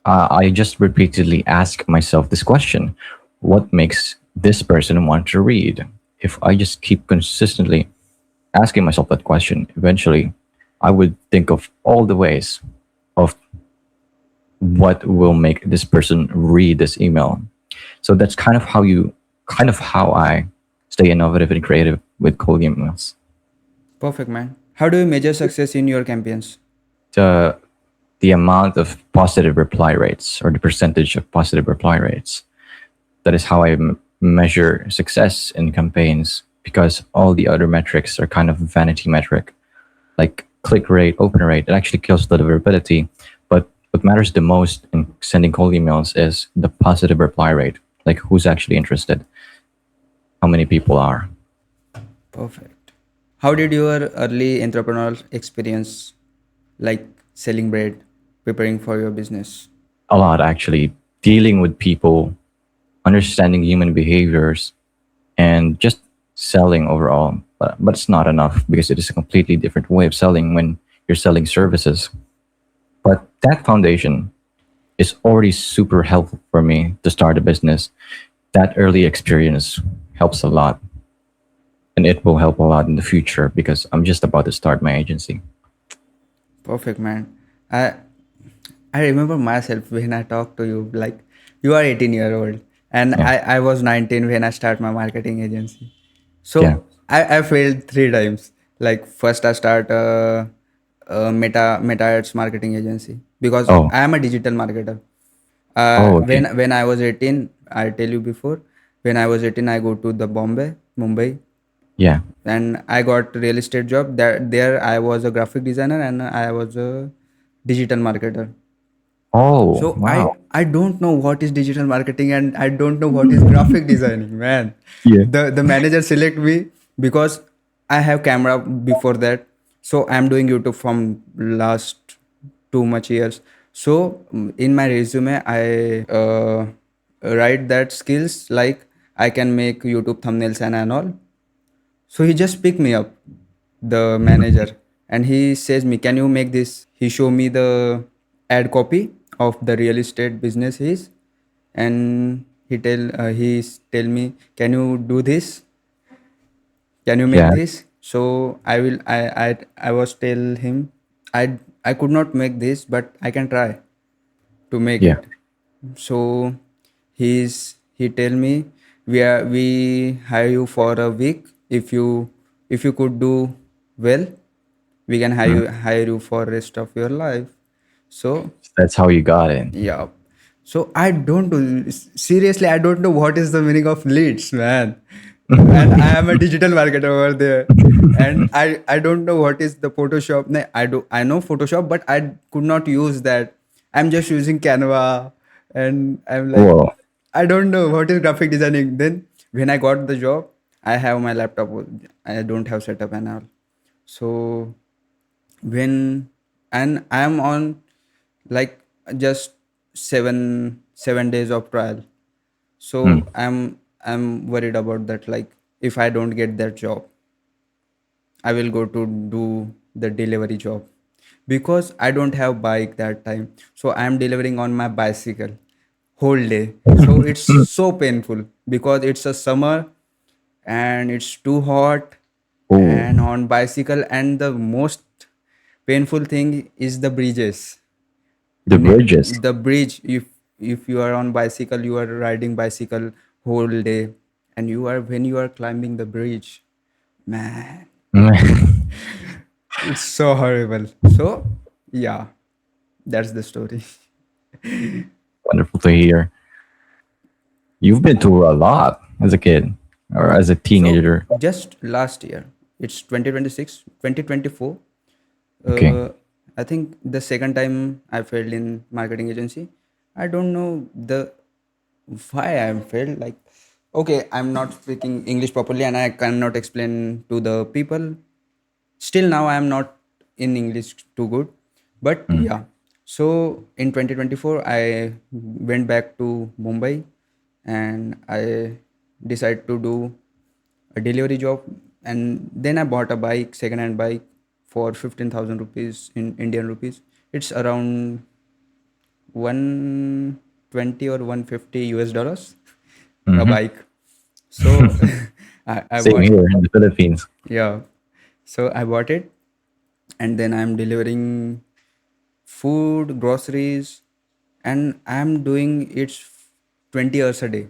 I just repeatedly ask myself this question: what makes this person want to read? If I just keep consistently asking myself that question, eventually I would think of all the ways of what will make this person read this email. So that's kind of how I stay innovative and creative with cold emails. Perfect, man. How do you measure success in your campaigns? The the amount of positive reply rates or the percentage of positive reply rates. That is how I measure success in campaigns because all the other metrics are kind of vanity metric, like click rate, open rate. It actually kills deliverability. But what matters the most in sending cold emails is the positive reply rate, like who's actually interested, how many people are. Perfect. How did your early entrepreneurial experience, like selling bread, preparing for your business? A lot actually. Dealing with people, understanding human behaviors, and just selling overall. But it's not enough because it is a completely different way of selling when you're selling services. But that foundation is already super helpful for me to start a business. That early experience helps a lot, and it will help a lot in the future because I'm just about to start my agency. Perfect, man. I I remember myself when I talked to you, like you are 18-year-old and Yeah. I was 19 when I start my marketing agency. Yeah. So I failed three times. Like first I start a meta ads marketing agency because Oh. I am a digital marketer. Oh. Okay. When I was 18, I tell you before, when I was 18, I go to the Mumbai, Yeah. and I got real estate job. There I was a graphic designer and I was a digital marketer. Oh. So Wow. I don't know what is digital marketing and I don't know what is graphic designing, man. Yeah. The manager select me because I have camera before that, so I'm doing YouTube from last too much years. So in my resume, I write that skills like I can make YouTube thumbnails and all. So he just picked me up, the manager, and he says me, "Can you make this?" He show me the ad copy of the real estate business he's, and tell me, "Can you do this? Can you make Yeah. this?" So I was tell him, I could not make this, but I can try to make Yeah. it. So he tell me, we hire you for a week. If you could do well, we can Mhm. hire you for rest of your life. So That's how you got it. yeah. So I don't do, seriously, I don't know what is the meaning of leads, man. And I am a digital marketer over there. And I don't know what is the Photoshop. No, I know Photoshop, but I could not use that. I'm just using Canva, and I'm like, Whoa. I don't know what is graphic designing. Then when I got the job, I have my laptop. I don't have setup and all. So when and I'm on like just 7 days of trial. Mm. So I'm worried about that, like if I don't get that job, I will go to do the delivery job, because I don't have bike that time. So I'm delivering on my bicycle whole day. So it's so painful because it's a summer and it's too hot, Oh, and on bicycle. And the most painful thing is the bridges. the You need bridges. the bridge. If you are on bicycle, you are riding bicycle whole day, and you are when you are climbing the bridge, man, it's so horrible. So yeah, that's the story. Wonderful to hear. You've been through a lot as a kid or as a So teenager. just last year, it's 2026, 2024. Okay. uh, I think the second time I failed in marketing agency. I don't know the why I failed. Like, okay, I'm not speaking English properly, and I cannot explain to the people. Still now, I am not in English too good, but Mm. yeah. So in 2024, I went back to Mumbai, and I decided to do a delivery job. And then I bought a bike, second hand bike, for 15,000 rupees in Indian rupees. It's around 120 or 150 US dollars a Hmm. bike. So I Same bought, here in the Philippines. yeah. So I bought it, and then I'm delivering food, groceries, and I'm doing it 20 hours a day.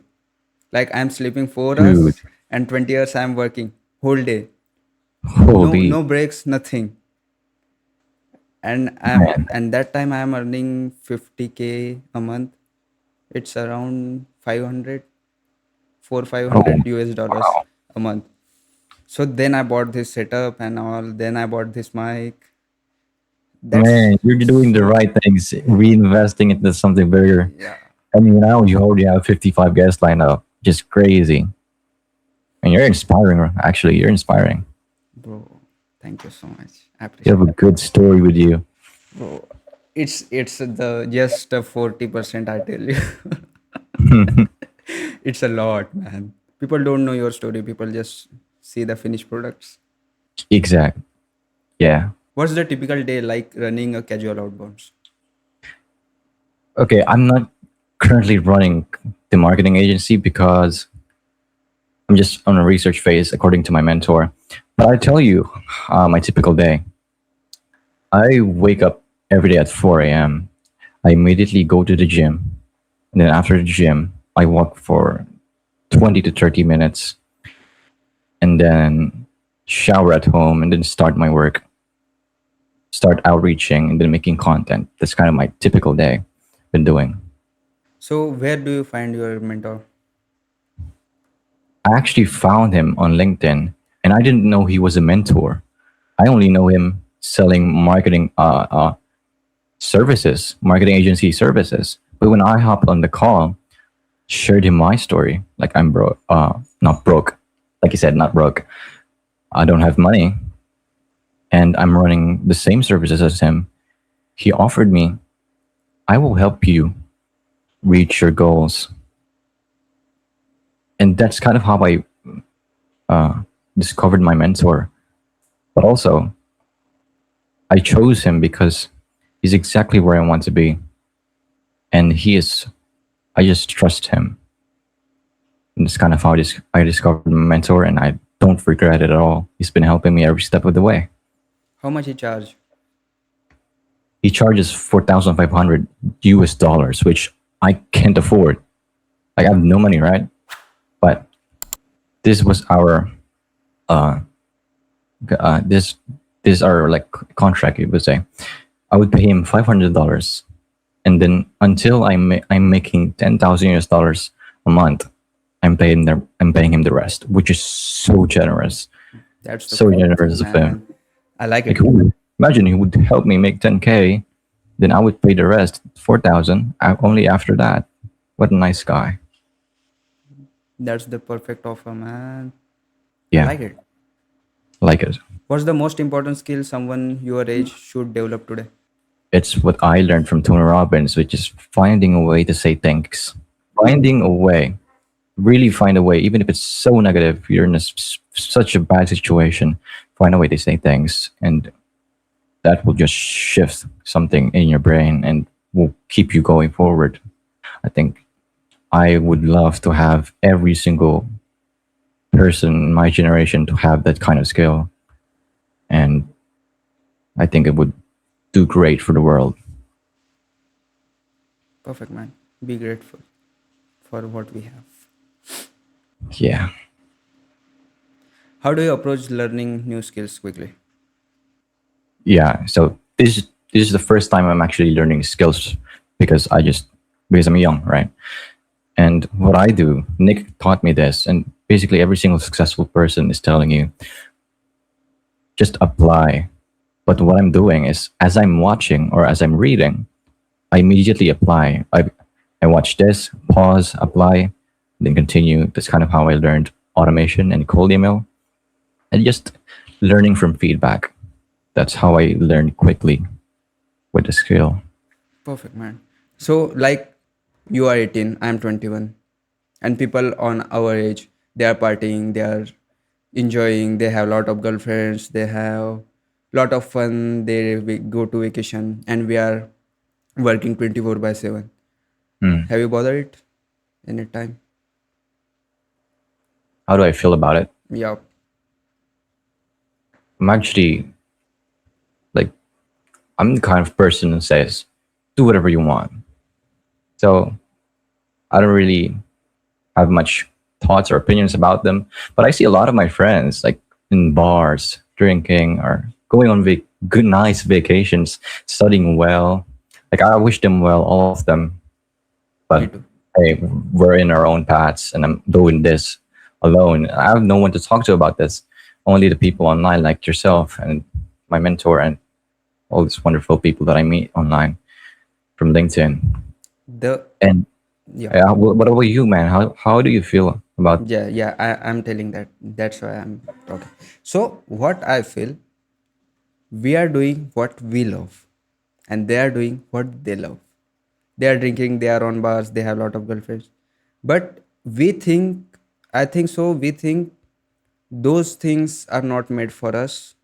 Like I'm sleeping 4 Dude, hours and 20 hours I'm working whole day. No holy no breaks, nothing. man. And that time I'm earning 50K a month. It's around 500, Oh, 500 US dollars wow. a month. So then I bought this setup and all. Then I bought this mic. That's Man, you're doing the so, right things, reinvesting into something bigger. yeah, I mean, now you already have 55 guests lined up. Just crazy. And you're inspiring, actually. You're inspiring. bro. Thank you so much. I You have appreciate a that, good story with you. bro. It's the just a 40%. I tell you, it's a lot, man. People don't know your story. People just see the finished products. Exact. Yeah. What's the typical day like running a casual outbounds? Okay, I'm not currently running the marketing agency because I'm just on a research phase, according to my mentor. But I tell you, my typical day. I wake up every day at 4 a.m. I immediately go to the gym. And then after the gym, I walk for 20 to 30 minutes and then shower at home and then start my work, start outreaching and then making content. That's kind of my typical day been doing. So where do you find your mentor? I actually found him on LinkedIn and I didn't know he was a mentor. I only know him selling marketing services, marketing agency services. But when I hopped on the call, shared him my story, like I'm broke, not broke, like you said, not broke. I don't have money and I'm running the same services as him, he offered me, I will help you reach your goals. And that's kind of how I uh, discovered my mentor. But also, I chose him because he's exactly where I want to be. And he is, I just trust him. And that's kind of how I discovered my mentor, and I don't regret it at all. He's been helping me every step of the way. How much he charge? He charges 4,500 US dollars, which I can't afford. Like, I have no money, right? But this was our uh, this is our like contract. You would say I would pay him $500, and then until I'm making 10,000 US dollars a month, I'm paying him the rest, which is so generous, That's the so perfect, generous of him. man. I like Like, it. imagine he would help me make 10K, then I would pay the rest 4,000 only after that. What a nice guy. That's the perfect offer, man. I Yeah, like it. like it. What's the most important skill someone your age should develop today? It's what I learned from Tony Robbins, which is finding a way to say thanks. Finding a way, really find a way, even if it's so negative, you're in such a bad situation, find a way to say thanks. And that will just shift something in your brain and will keep you going forward. I think I would love to have every single person in my generation to have that kind of skill. And I think it would do great for the world. Perfect, man. Be grateful for what we have. Yeah. How do you approach learning new skills quickly? Yeah. So this is the first time I'm actually learning skills because because I'm young, right? And what I do, Nick taught me this, and basically every single successful person is telling you just apply. But what I'm doing is as I'm watching or as I'm reading, I immediately apply. I watch this, pause, apply, then continue. That's kind of how I learned automation and cold email, and just learning from feedback. That's how I learned quickly with the skill. Perfect, man. So, like, you are 18, I'm 21, and people on our age, they are partying, they are enjoying, they have a lot of girlfriends, they have lot of fun, they go to vacation, and we are working 24 by 7. Hmm. Have you bothered it any time? How do I feel about it? Yeah. I'm actually like I'm the kind of person who says, do whatever you want. So I don't really have much thoughts or opinions about them. But I see a lot of my friends like in bars, drinking or going on good nice vacations, studying well. Like I wish them well, all of them. Me But too. hey, we're in our own paths and I'm doing this alone. I have no one to talk to about this. Only the people online like yourself and my mentor and all these wonderful people that I meet online from LinkedIn. The And Yeah. what about you, man? How do you feel about? Yeah, I'm telling that. That's why I'm talking. So, what I feel, we are doing what we love, and they are doing what they love. They are drinking, they are on bars, they have a lot of girlfriends. But we think, I think so, we think those things are not made for us.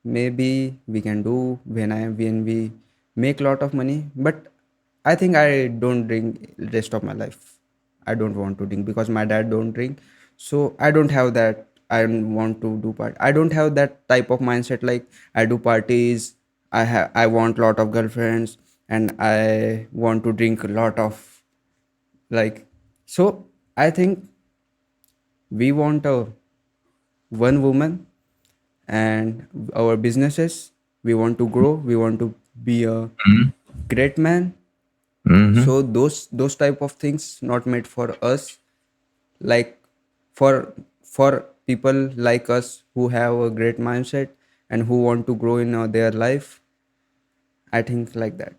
Maybe we can do when we make a lot of money, but I think I don't drink rest of my life. I don't want to drink because my dad don't drink, so I don't have that. I don't want to do part. I don't have that type of mindset like I do parties. I want lot of girlfriends and I want to drink a lot of like. So I think we want a one woman and our businesses. We want to grow. We want to be a great man. Mm-hmm. So those type of things not made for us, like for people like us who have a great mindset and who want to grow in their life. I think like that.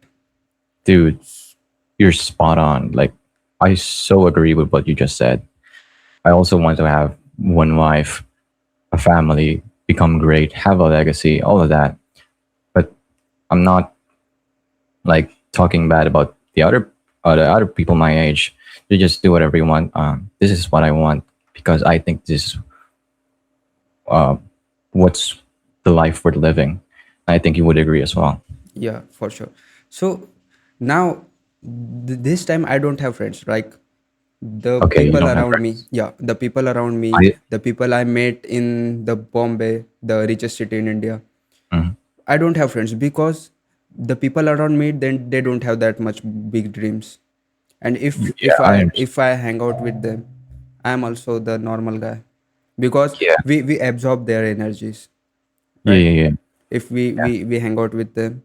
Dude, you're spot on. Like, I so agree with what you just said. I also want to have one wife, a family. become great, have a legacy, all of that. But I'm not like talking bad about the other people my age. You just do whatever you want. This is what I want because I think this is uh, what's the life worth living. I think you would agree as well. Yeah, for sure. So now, this time I don't have friends. Like the Okay, you people don't have around me, friends. yeah, the people around me, I the people I met in the Bombay, the richest city in India. mhm. I don't have friends because the people around me, then they don't have that much big dreams. And if Yeah, if I I understand. if I hang out with them, I'm also the normal guy because Yeah, we absorb their energies, yeah, right? yeah, yeah. If we Yeah. we we hang out with them,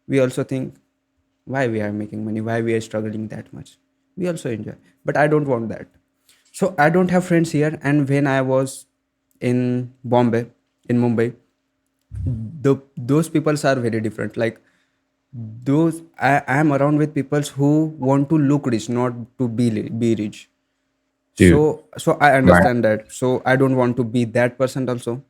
we also think why we are making money, why we are struggling that much. We also enjoy, but I don't want that. So I don't have friends here. And when I was in Bombay, in Mumbai, those peoples are very different. Like those I am around with people who want to look rich, not to be rich. Dude, So I my understand that. So I don't want to be that person also.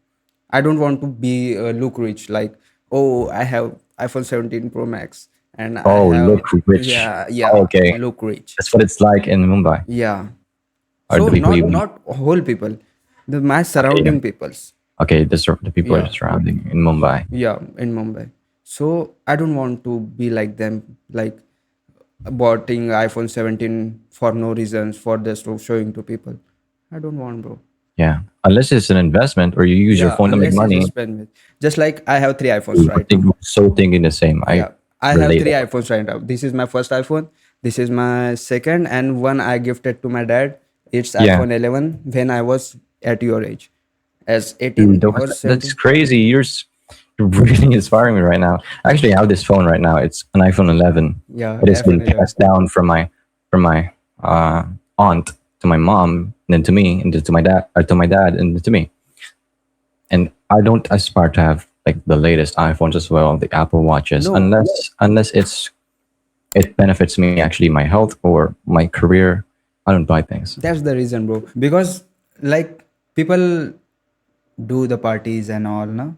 I don't want to be look rich. Like, oh, I have iPhone 17 Pro Max and I oh have, look rich. yeah, Oh, yeah, okay, look rich. that's what it's like in Mumbai. Yeah. Or So the people you not meet. not whole people, my Okay, yeah. surrounding peoples. Okay, the people are Yeah, surrounding in Mumbai. yeah, in Mumbai. So I don't want to be like them, like boughting iPhone 17 for no reasons, for just showing to people. I don't want, bro. Yeah, unless it's an investment or you use your Yeah, phone to make unless it's money. spend with. Just like I have three iPhones We're right now. so thinking the same. I Yeah, I have relate three a lot. iPhones right now. This is my first iPhone. This is my second, and one I gifted to my dad. It's Yeah, iPhone 11 when I was at your age, as dude, 18 or that's 17. crazy. You're really inspiring me right now. I actually have this phone right now. It's an iPhone 11. Yeah, It has been iPhone 11. passed down from my uh, aunt to my mom, and then to me, and then to my dad, and then to me. And I don't aspire to have like the latest iPhones as well, the Apple Watches, No, unless it benefits me actually my health or my career. I don't buy things. that's the reason, bro. Because like people do the parties and all, no?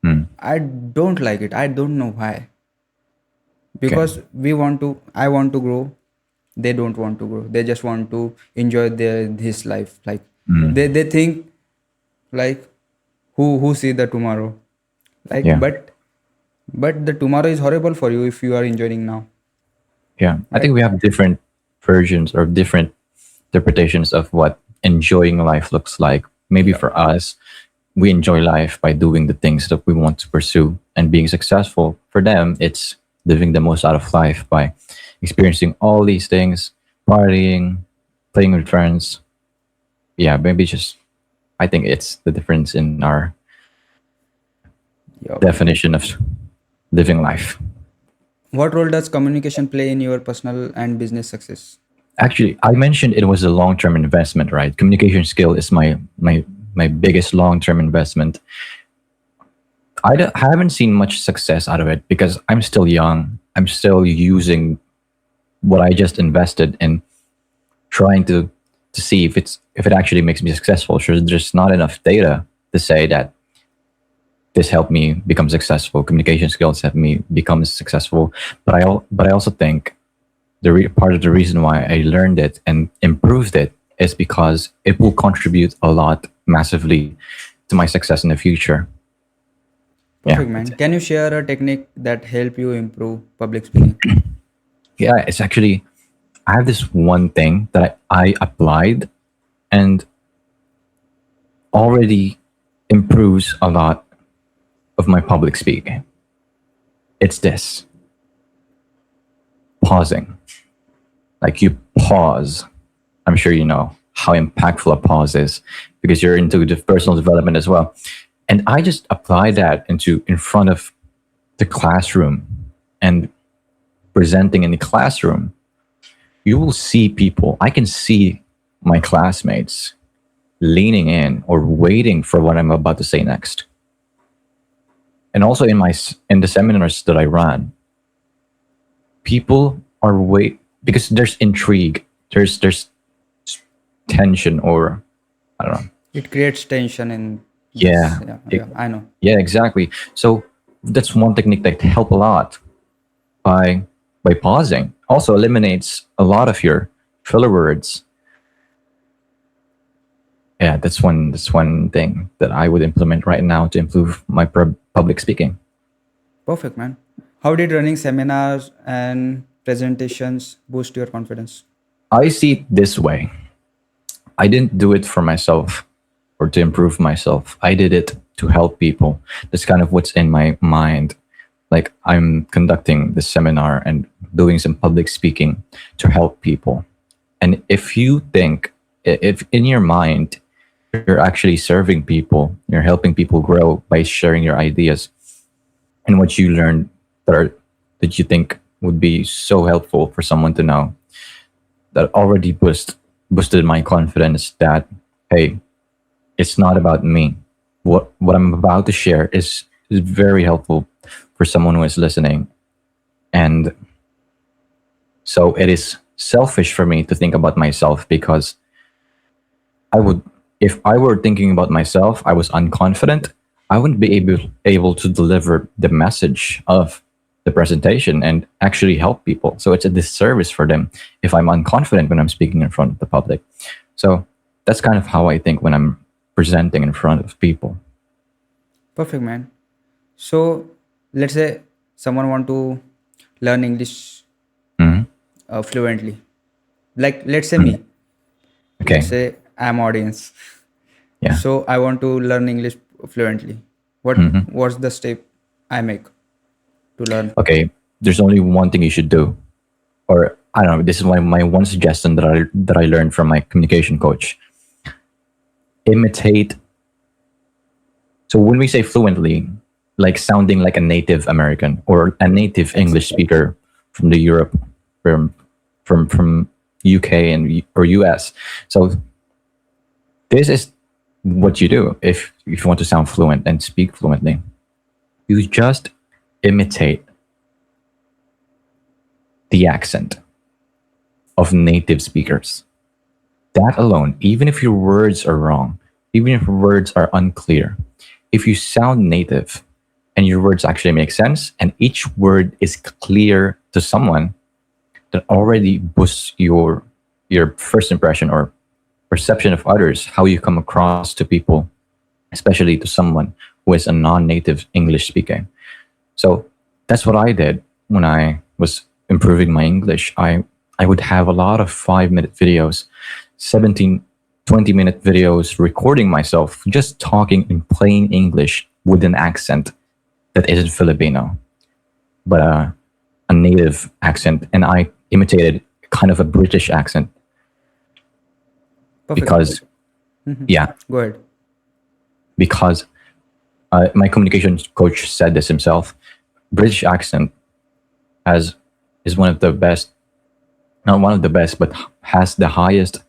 Hmm. I don't like it. I don't know why. Okay. Because I want to grow. They don't want to grow. They just want to enjoy their this life. Like Hmm. they think like who see the tomorrow. Like Yeah. but the tomorrow is horrible for you if you are enjoying now. Yeah. I Right? think we have different versions or different interpretations of what enjoying life looks like. Maybe Yeah. for us, we enjoy life by doing the things that we want to pursue and being successful. For them, it's living the most out of life by experiencing all these things, partying, playing with friends. Yeah, maybe just I think it's the difference in our Yeah. definition of living life. What role does communication play in your personal and business success? Actually, I mentioned it was a long-term investment, right? Communication skill is my biggest long-term investment. Haven't seen much success out of it because I'm still young. I'm still using what I just invested in trying to see if it actually makes me successful. Sure, there's not enough data to say that this helped me become successful. Communication skills helped me become successful. But I also think part of the reason why I learned it and improved it is because it will contribute a lot massively to my success in the future. Yeah, Perfect, that's man. it. Can you share a technique that help you improve public speaking? Yeah, it's actually I have this one thing that I applied and already improves a lot of my public speaking. It's this pausing. Like you pause. I'm sure you know how impactful a pause is because you're into the personal development as well. And I just apply that into in front of the classroom and presenting in the classroom. You will see people. I can see my classmates leaning in or waiting for what I'm about to say next. And also in the seminars that I run, people are wait because there's intrigue. There's tension or I don't know. It creates tension in. Yes, Yeah, yeah, it- yeah, I know. yeah, exactly. So that's one technique that help a lot by pausing. Also eliminates a lot of your filler words. Yeah, that's one thing that I would implement right now to improve my public speaking. Perfect, man. How did running seminars and presentations boost your confidence? I see it this way. I didn't do it for myself or to improve myself. I did it to help people. That's kind of what's in my mind. Like I'm conducting this seminar and doing some public speaking to help people. And if you think, if in your mind, you're actually serving people, you're helping people grow by sharing your ideas and what you learned that are that you think would be so helpful for someone to know, that already boosted my confidence that, hey, it's not about me. What I'm about to share is very helpful for someone who is listening. And so it is selfish for me to think about myself, because I would, if I were thinking about myself, I was unconfident, I wouldn't be able to deliver the message of the presentation and actually help people. So it's a disservice for them if I'm unconfident when I'm speaking in front of the public. So that's kind of how I think when I'm presenting in front of people. Perfect, man. So let's say someone want to learn English Mhm. fluently. Like let's say Mhm. me. Let's Okay. say I'm audience. Yeah. So I want to learn English fluently. Mhm. What's the step I make to learn? Okay. There's only one thing you should do, or I don't know. This is my one suggestion that I learned from my communication coach. Imitate. So when we say fluently, like sounding like a native American or a native English Exactly. speaker from the Europe, from from UK and or US. So this is what you do if you want to sound fluent and speak fluently. You just imitate the accent of native speakers. That alone, even if your words are wrong, even if your words are unclear, if you sound native and your words actually make sense and each word is clear to someone, that already boosts your first impression or perception of others, how you come across to people, especially to someone who is a non-native English speaking. So that's what I did when I was improving my English. I would have a lot of 5-minute videos, 17, 20-minute videos recording myself just talking in plain English with an accent that isn't Filipino, but a native accent. And I imitated kind of a British accent Perfect, man. because, yeah, Go ahead. because my communication coach said this himself. British accent has is one of the best, not one of the best, but has the highest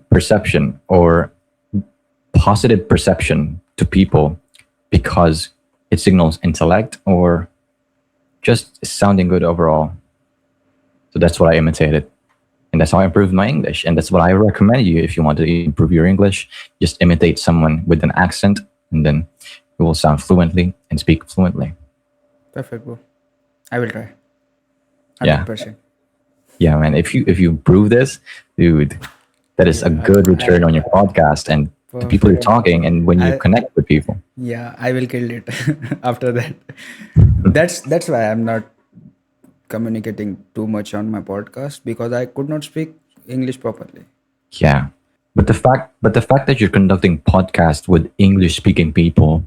perception or positive perception to people because it signals intellect or just sounding good overall. So that's what I imitated. And that's how I improved my English. And that's what I recommend you if you want to improve your English. Just imitate someone with an accent, and then you will sound fluently and speak fluently. Perfect, bro. I will try. Yeah. 100%. Yeah, man. If you improve this, dude, that is a Yeah, good return on your podcast and the people you're perfect, man. talking and when you I connect with people. Yeah, I will kill it after that. That's why I'm not communicating too much on my podcast because I could not speak English properly. Yeah. But the fact that you're conducting podcast with English speaking people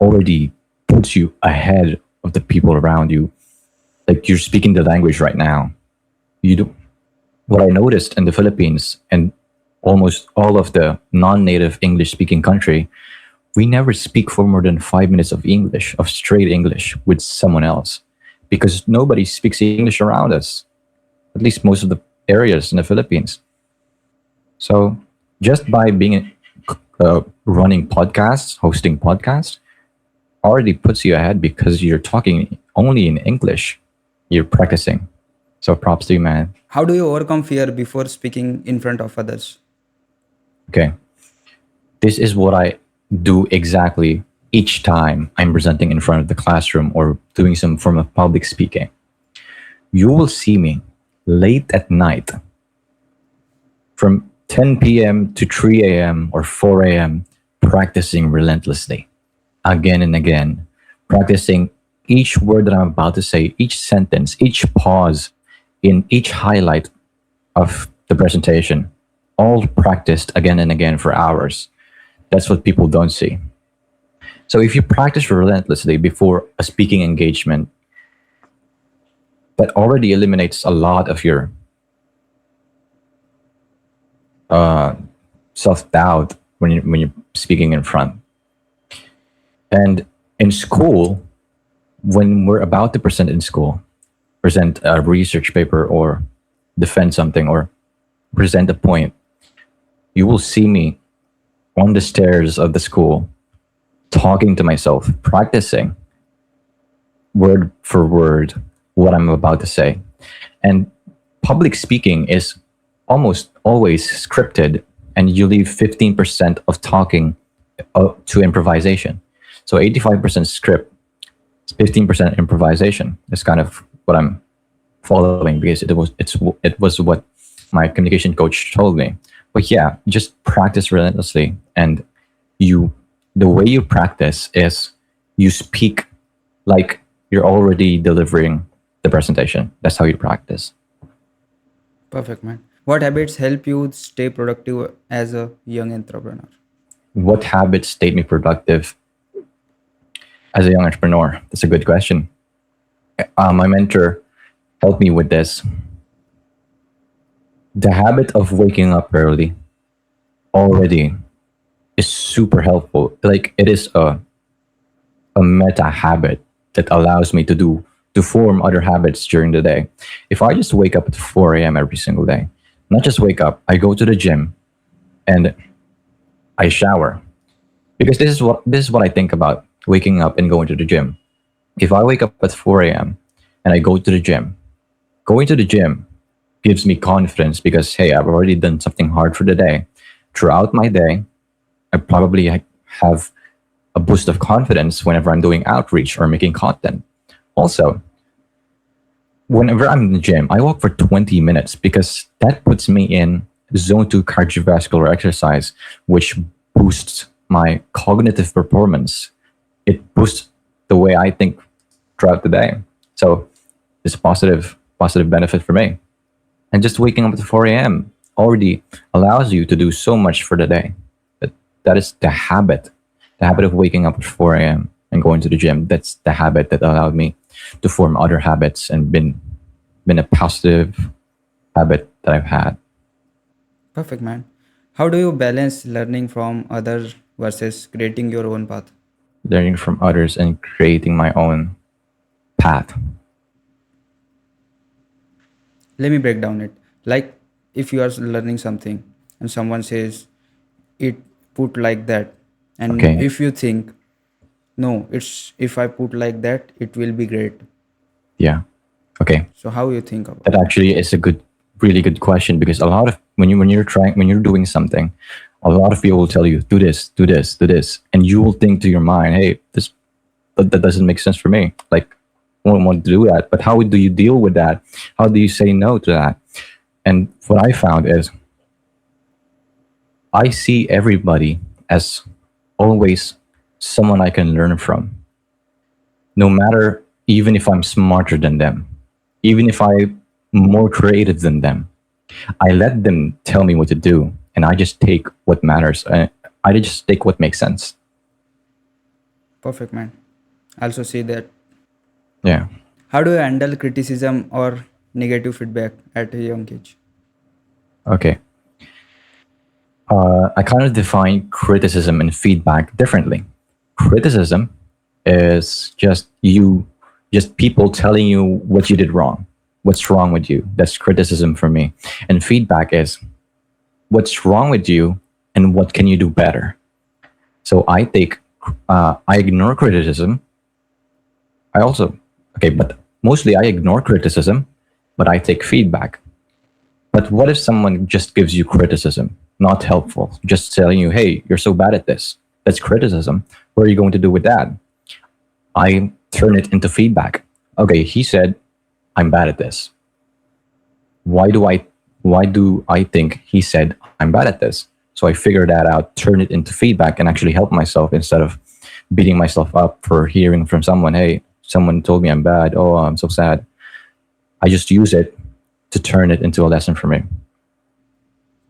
already puts you ahead of the people around you. Like you're speaking the language right now. You do what I noticed in the Philippines and almost all of the non-native English speaking country, we never speak for more than 5 minutes of English, of straight English with someone else, because nobody speaks English around us, at least most of the areas in the Philippines. So just by being running podcasts, hosting podcasts, already puts you ahead because you're talking only in English. You're practicing. So props to you, man. How do you overcome fear before speaking in front of others? Okay. This is what I do exactly each time I'm presenting in front of the classroom or doing some form of public speaking. You will see me late at night from 10 p.m. to 3 a.m. or 4 a.m. practicing relentlessly again and again, practicing each word that I'm about to say, each sentence, each pause in each highlight of the presentation, all practiced again and again for hours. That's what people don't see. So if you practice relentlessly before a speaking engagement, that already eliminates a lot of your self doubt when you're speaking in front. And in school, when we're about to present in school, present a research paper or defend something or present a point, you will see me on the stairs of the school talking to myself, practicing word for word what I'm about to say. And public speaking is almost always scripted, and you leave 15% of talking to improvisation. So 85% script, 15% improvisation is kind of what I'm following because it was what my communication coach told me. But yeah, just practice relentlessly, and you the way you practice is you speak like you're already delivering the presentation. That's how you practice. Perfect, man. What habits help you stay productive as a young entrepreneur? What habits stayed me productive as a young entrepreneur? That's a good question. My mentor helped me with this. The habit of waking up early already is super helpful. Like it is a meta habit that allows me to form other habits during the day. If I just wake up at 4 a.m. every single day, not just wake up, I go to the gym and I shower. Because this is what I think about waking up and going to the gym. If I wake up at 4 a.m. and I go to the gym, going to the gym gives me confidence because hey, I've already done something hard for the day. Throughout my day, I probably have a boost of confidence whenever I'm doing outreach or making content. Also, whenever I'm in the gym, I walk for 20 minutes because that puts me in zone 2 cardiovascular exercise, which boosts my cognitive performance. It boosts the way I think throughout the day. So it's a positive benefit for me. And just waking up at 4 a.m. already allows you to do so much for the day. That is the habit of waking up at 4 a.m. and going to the gym. That's the habit that allowed me to form other habits and been a positive habit that I've had. Perfect, man. How do you balance learning from others versus creating your own path? Learning from others and creating my own path. Let me break down it. Like if you are learning something and someone says it put like that, and Okay. if you think no, it's if I put like that, it will be great. Yeah. Okay. So how you think about That it? actually is a really good question because a lot of when you're doing something, a lot of people will tell you do this, do this, do this, and you will think to your mind, hey, that doesn't make sense for me. Like, I won't want to do that. But how do you deal with that? How do you say no to that? And what I found is I see everybody as always someone I can learn from, no matter even if I'm smarter than them, even if I'm more creative than them. I let them tell me what to do, and I just take what matters. I just take what makes sense. Perfect, man. Also say that. Yeah. How do you handle criticism or negative feedback at a young age? Okay. I kind of define criticism and feedback differently. Criticism is just people telling you what you did wrong, what's wrong with you. That's criticism for me. And feedback is what's wrong with you and what can you do better. So I ignore criticism. I also, okay, but mostly I ignore criticism, but I take feedback. But what if someone just gives you criticism? not helpful. Just telling you, hey, you're so bad at this. That's criticism. What are you going to do with that? I turn it into feedback. Okay, he said I'm bad at this. Why do I why do I think he said I'm bad at this? So I figure that out, turn it into feedback, and actually help myself instead of beating myself up for hearing from someone, hey, someone told me I'm bad. Oh, I'm so sad. I just use it to turn it into a lesson for me.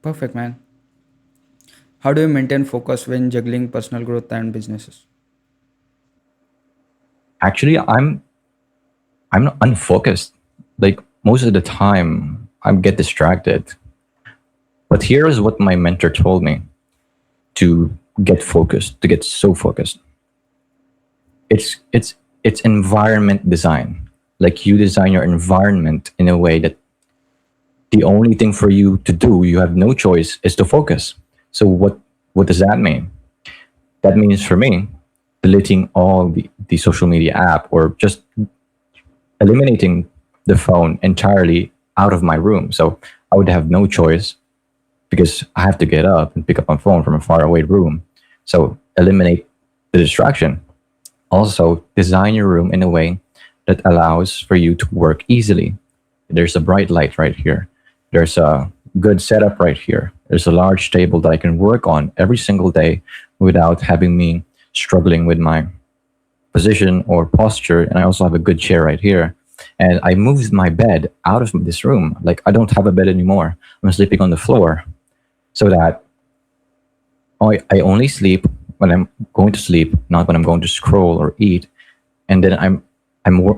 Perfect, man. How do you maintain focus when juggling personal growth and businesses? Actually, I'm not unfocused. Like most of the time, I get distracted. But here is what my mentor told me to get focused, to get so focused. It's environment design. Like you design your environment in a way that the only thing for you to do, you have no choice, is to focus. So what does that mean? That means for me, deleting all the social media app or just eliminating the phone entirely out of my room. So I would have no choice because I have to get up and pick up my phone from a far away room. So eliminate the distraction. Also, design your room in a way that allows for you to work easily. There's a bright light right here. There's a good setup right here. There's a large table that I can work on every single day without having me struggling with my position or posture. And I also have a good chair right here. And I moved my bed out of this room. Like I don't have a bed anymore. I'm sleeping on the floor so that I only sleep when I'm going to sleep, not when I'm going to scroll or eat. And then I'm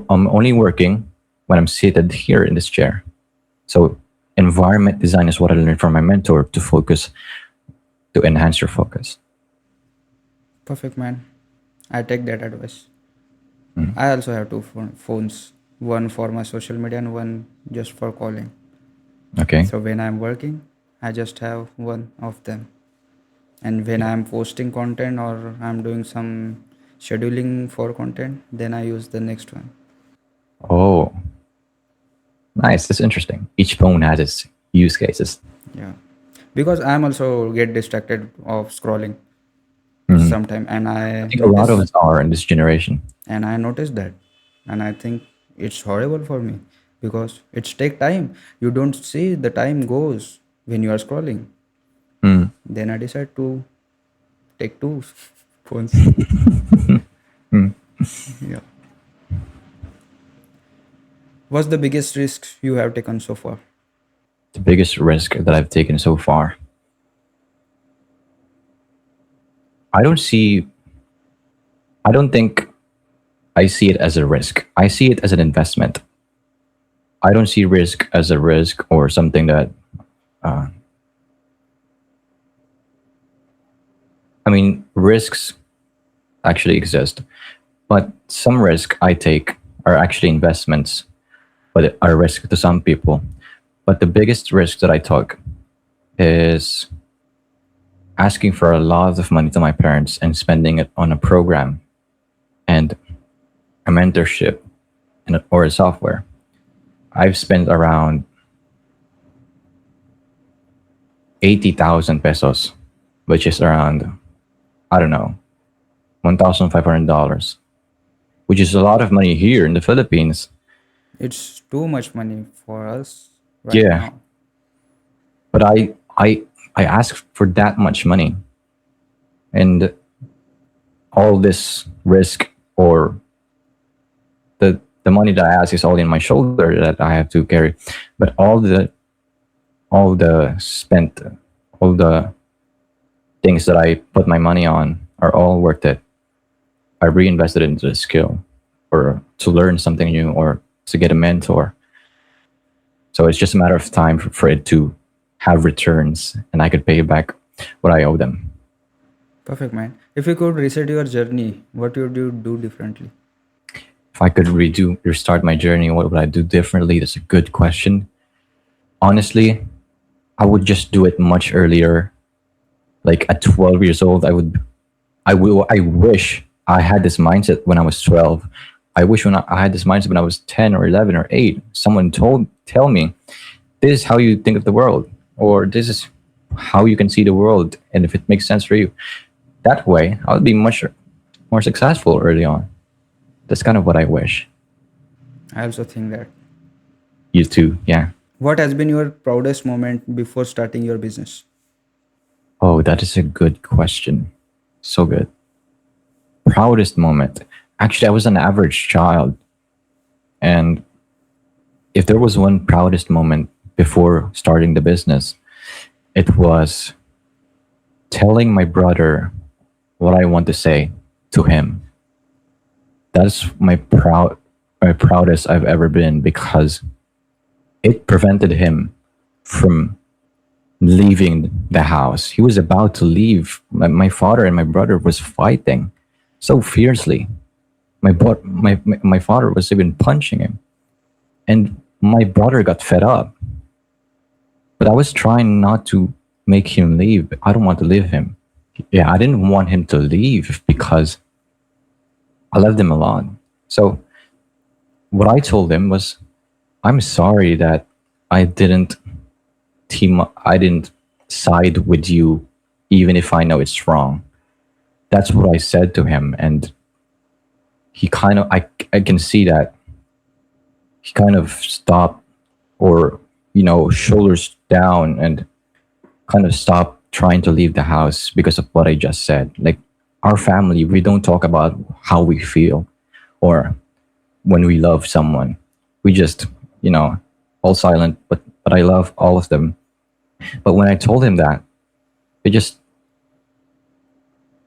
only working when I'm seated here in this chair. So environment design is what I learned from my mentor to focus, to enhance your focus. Perfect, man. I take that advice. I also have two phones, one for my social media and one just for calling. Okay. So when I'm working, I just have one of them. And when I'm posting content or I'm doing some scheduling for content, then I use the next one. Oh, nice. That's interesting. Each phone has its use cases. Yeah. Because I'm also get distracted of scrolling Mhm. sometime I think a lot of us are in this generation. and I noticed that, and I think it's horrible for me because it's take time. You don't see the time goes when you are scrolling. Mm. Then I decide to take two phones. Mm. Yeah. What's the biggest risk you have taken so far? The biggest risk that I've taken so far. I don't see, I don't think I see it as a risk. I see it as an investment. I don't see risk as a risk or something that, uh, I mean, risks actually exist, but some risk I take are actually investments, but are risk to some people. But the biggest risk that I took is asking for a lot of money to my parents and spending it on a program and a mentorship or a software. I've spent around 80,000 pesos, which is around, I don't know, $1,500, which is a lot of money here in the Philippines. It's too much money for us right Yeah, now. but I asked for that much money, and all this risk or the money that I ask is all in my shoulder that I have to carry, but all the spent, all the things that I put my money on are all worth it. I reinvested into a skill or to learn something new or to get a mentor. So it's just a matter of time for it to have returns and I could pay back what I owe them. Perfect, man. If you could reset your journey, what would you do differently? If I could restart my journey, what would I do differently? That's a good question. Honestly, I would just do it much earlier. Like at 12 years old, I wish I had this mindset when I was 12. I wish when I had this mindset when I was 10 or 11 or 8. Someone tell me, this is how you think of the world, or this is how you can see the world, and if it makes sense for you. That way, I'll be much more successful early on. That's kind of what I wish. I also think that. You too, yeah. What has been your proudest moment before starting your business? Oh, that is a good question. So good. Proudest moment. Actually, I was an average child. And if there was one proudest moment before starting the business, it was telling my brother what I want to say to him. That's my proudest I've ever been, because it prevented him from leaving the house. He was about to leave. My father and my brother was fighting so fiercely. My father was even punching him, and my brother got fed up. But I was trying not to make him leave. I don't want to leave him. Yeah, I didn't want him to leave because I loved him a lot. So what I told him was, I'm sorry that I didn't I didn't side with you, even if I know it's wrong. That's what I said to him, and he kind of I can see that he kind of stopped, or shoulders down, and kind of stopped trying to leave the house because of what I just said. Like, our family, we don't talk about how we feel or when we love someone. We just, you know, all silent, but I love all of them. But when I told him that, it just,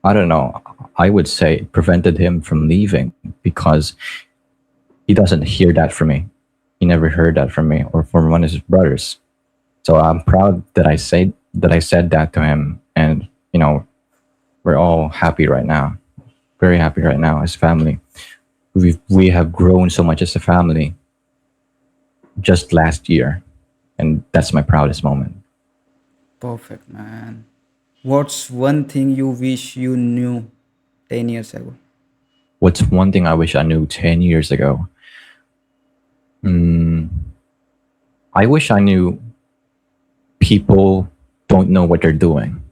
I don't know, I would say it prevented him from leaving, because he doesn't hear that from me. He never heard that from me or from one of his brothers. So I'm proud that I said that to him, and we're all happy right now, very happy right now as a family. We have grown so much as a family just last year, and that's my proudest moment. Perfect, man. What's one thing you wish you knew 10 years ago? What's one thing I wish I knew 10 years ago? Mm, I wish I knew people don't know what they're doing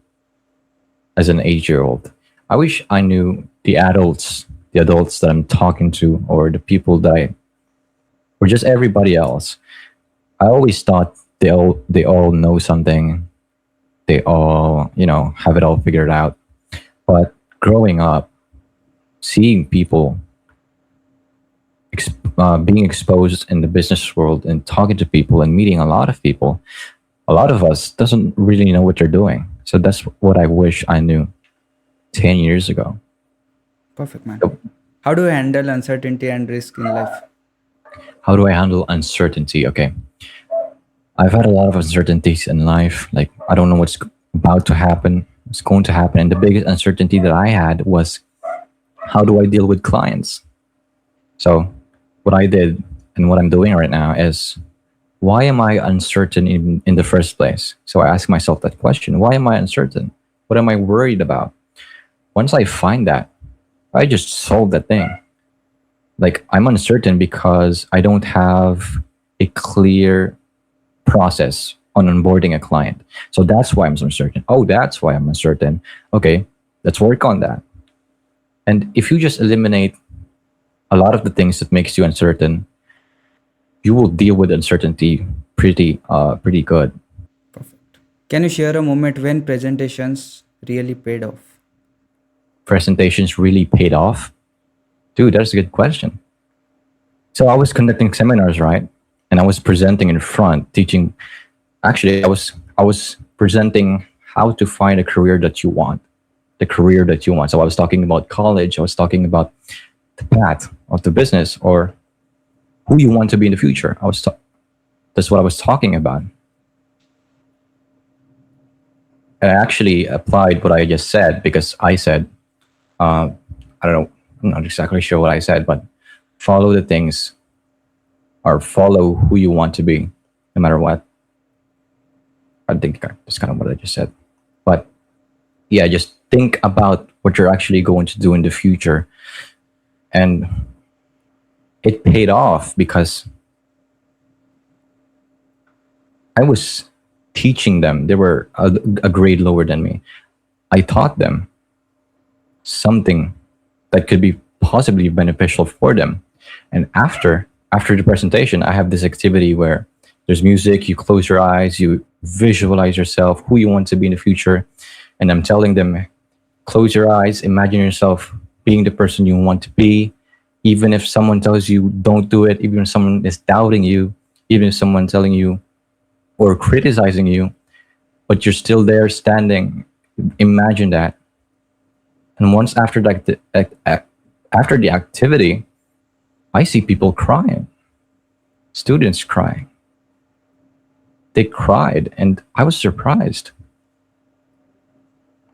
as an 8 year old. I wish I knew the adults that I'm talking to, or the people or just everybody else. I always thought they all know something. They all, have it all figured out. But growing up, seeing people being exposed in the business world and talking to people and meeting a lot of people, a lot of us doesn't really know what they're doing. So that's what I wish I knew 10 years ago. Perfect, man. How do you handle uncertainty and risk in life? How do I handle uncertainty? Okay. I've had a lot of uncertainties in life. Like, I don't know what's about to happen, what's going to happen. And the biggest uncertainty that I had was, how do I deal with clients? So, what I did and what I'm doing right now is, why am I uncertain in the first place? So, I ask myself that question: why am I uncertain? What am I worried about? Once I find that, I just solve that thing. Like, I'm uncertain because I don't have a clear process on onboarding a client. So that's why I'm uncertain. Oh, that's why I'm uncertain. Okay, let's work on that. And if you just eliminate a lot of the things that makes you uncertain, you will deal with uncertainty pretty good. Perfect. Can you share a moment when presentations really paid off? Presentations really paid off. Dude, that's a good question. So I was conducting seminars, right? And I was presenting in front, teaching. Actually, I was presenting how to find a career that you want, the career that you want. So I was talking about college. I was talking about the path of the business, or who you want to be in the future. That's what I was talking about. And I actually applied what I just said, because I said, I don't know, I'm not exactly sure what I said, but follow the things, or follow who you want to be, no matter what. I think that's kind of what I just said. But yeah, just think about what you're actually going to do in the future. And it paid off, because I was teaching them. They were a grade lower than me. I taught them something that could be possibly beneficial for them. And after the presentation, I have this activity where there's music, you close your eyes, you visualize yourself, who you want to be in the future. And I'm telling them, close your eyes, imagine yourself being the person you want to be. Even if someone tells you don't do it, even if someone is doubting you, even if someone telling you or criticizing you, but you're still there standing, imagine that. And once after the activity, I see people crying, students crying. They cried, and I was surprised.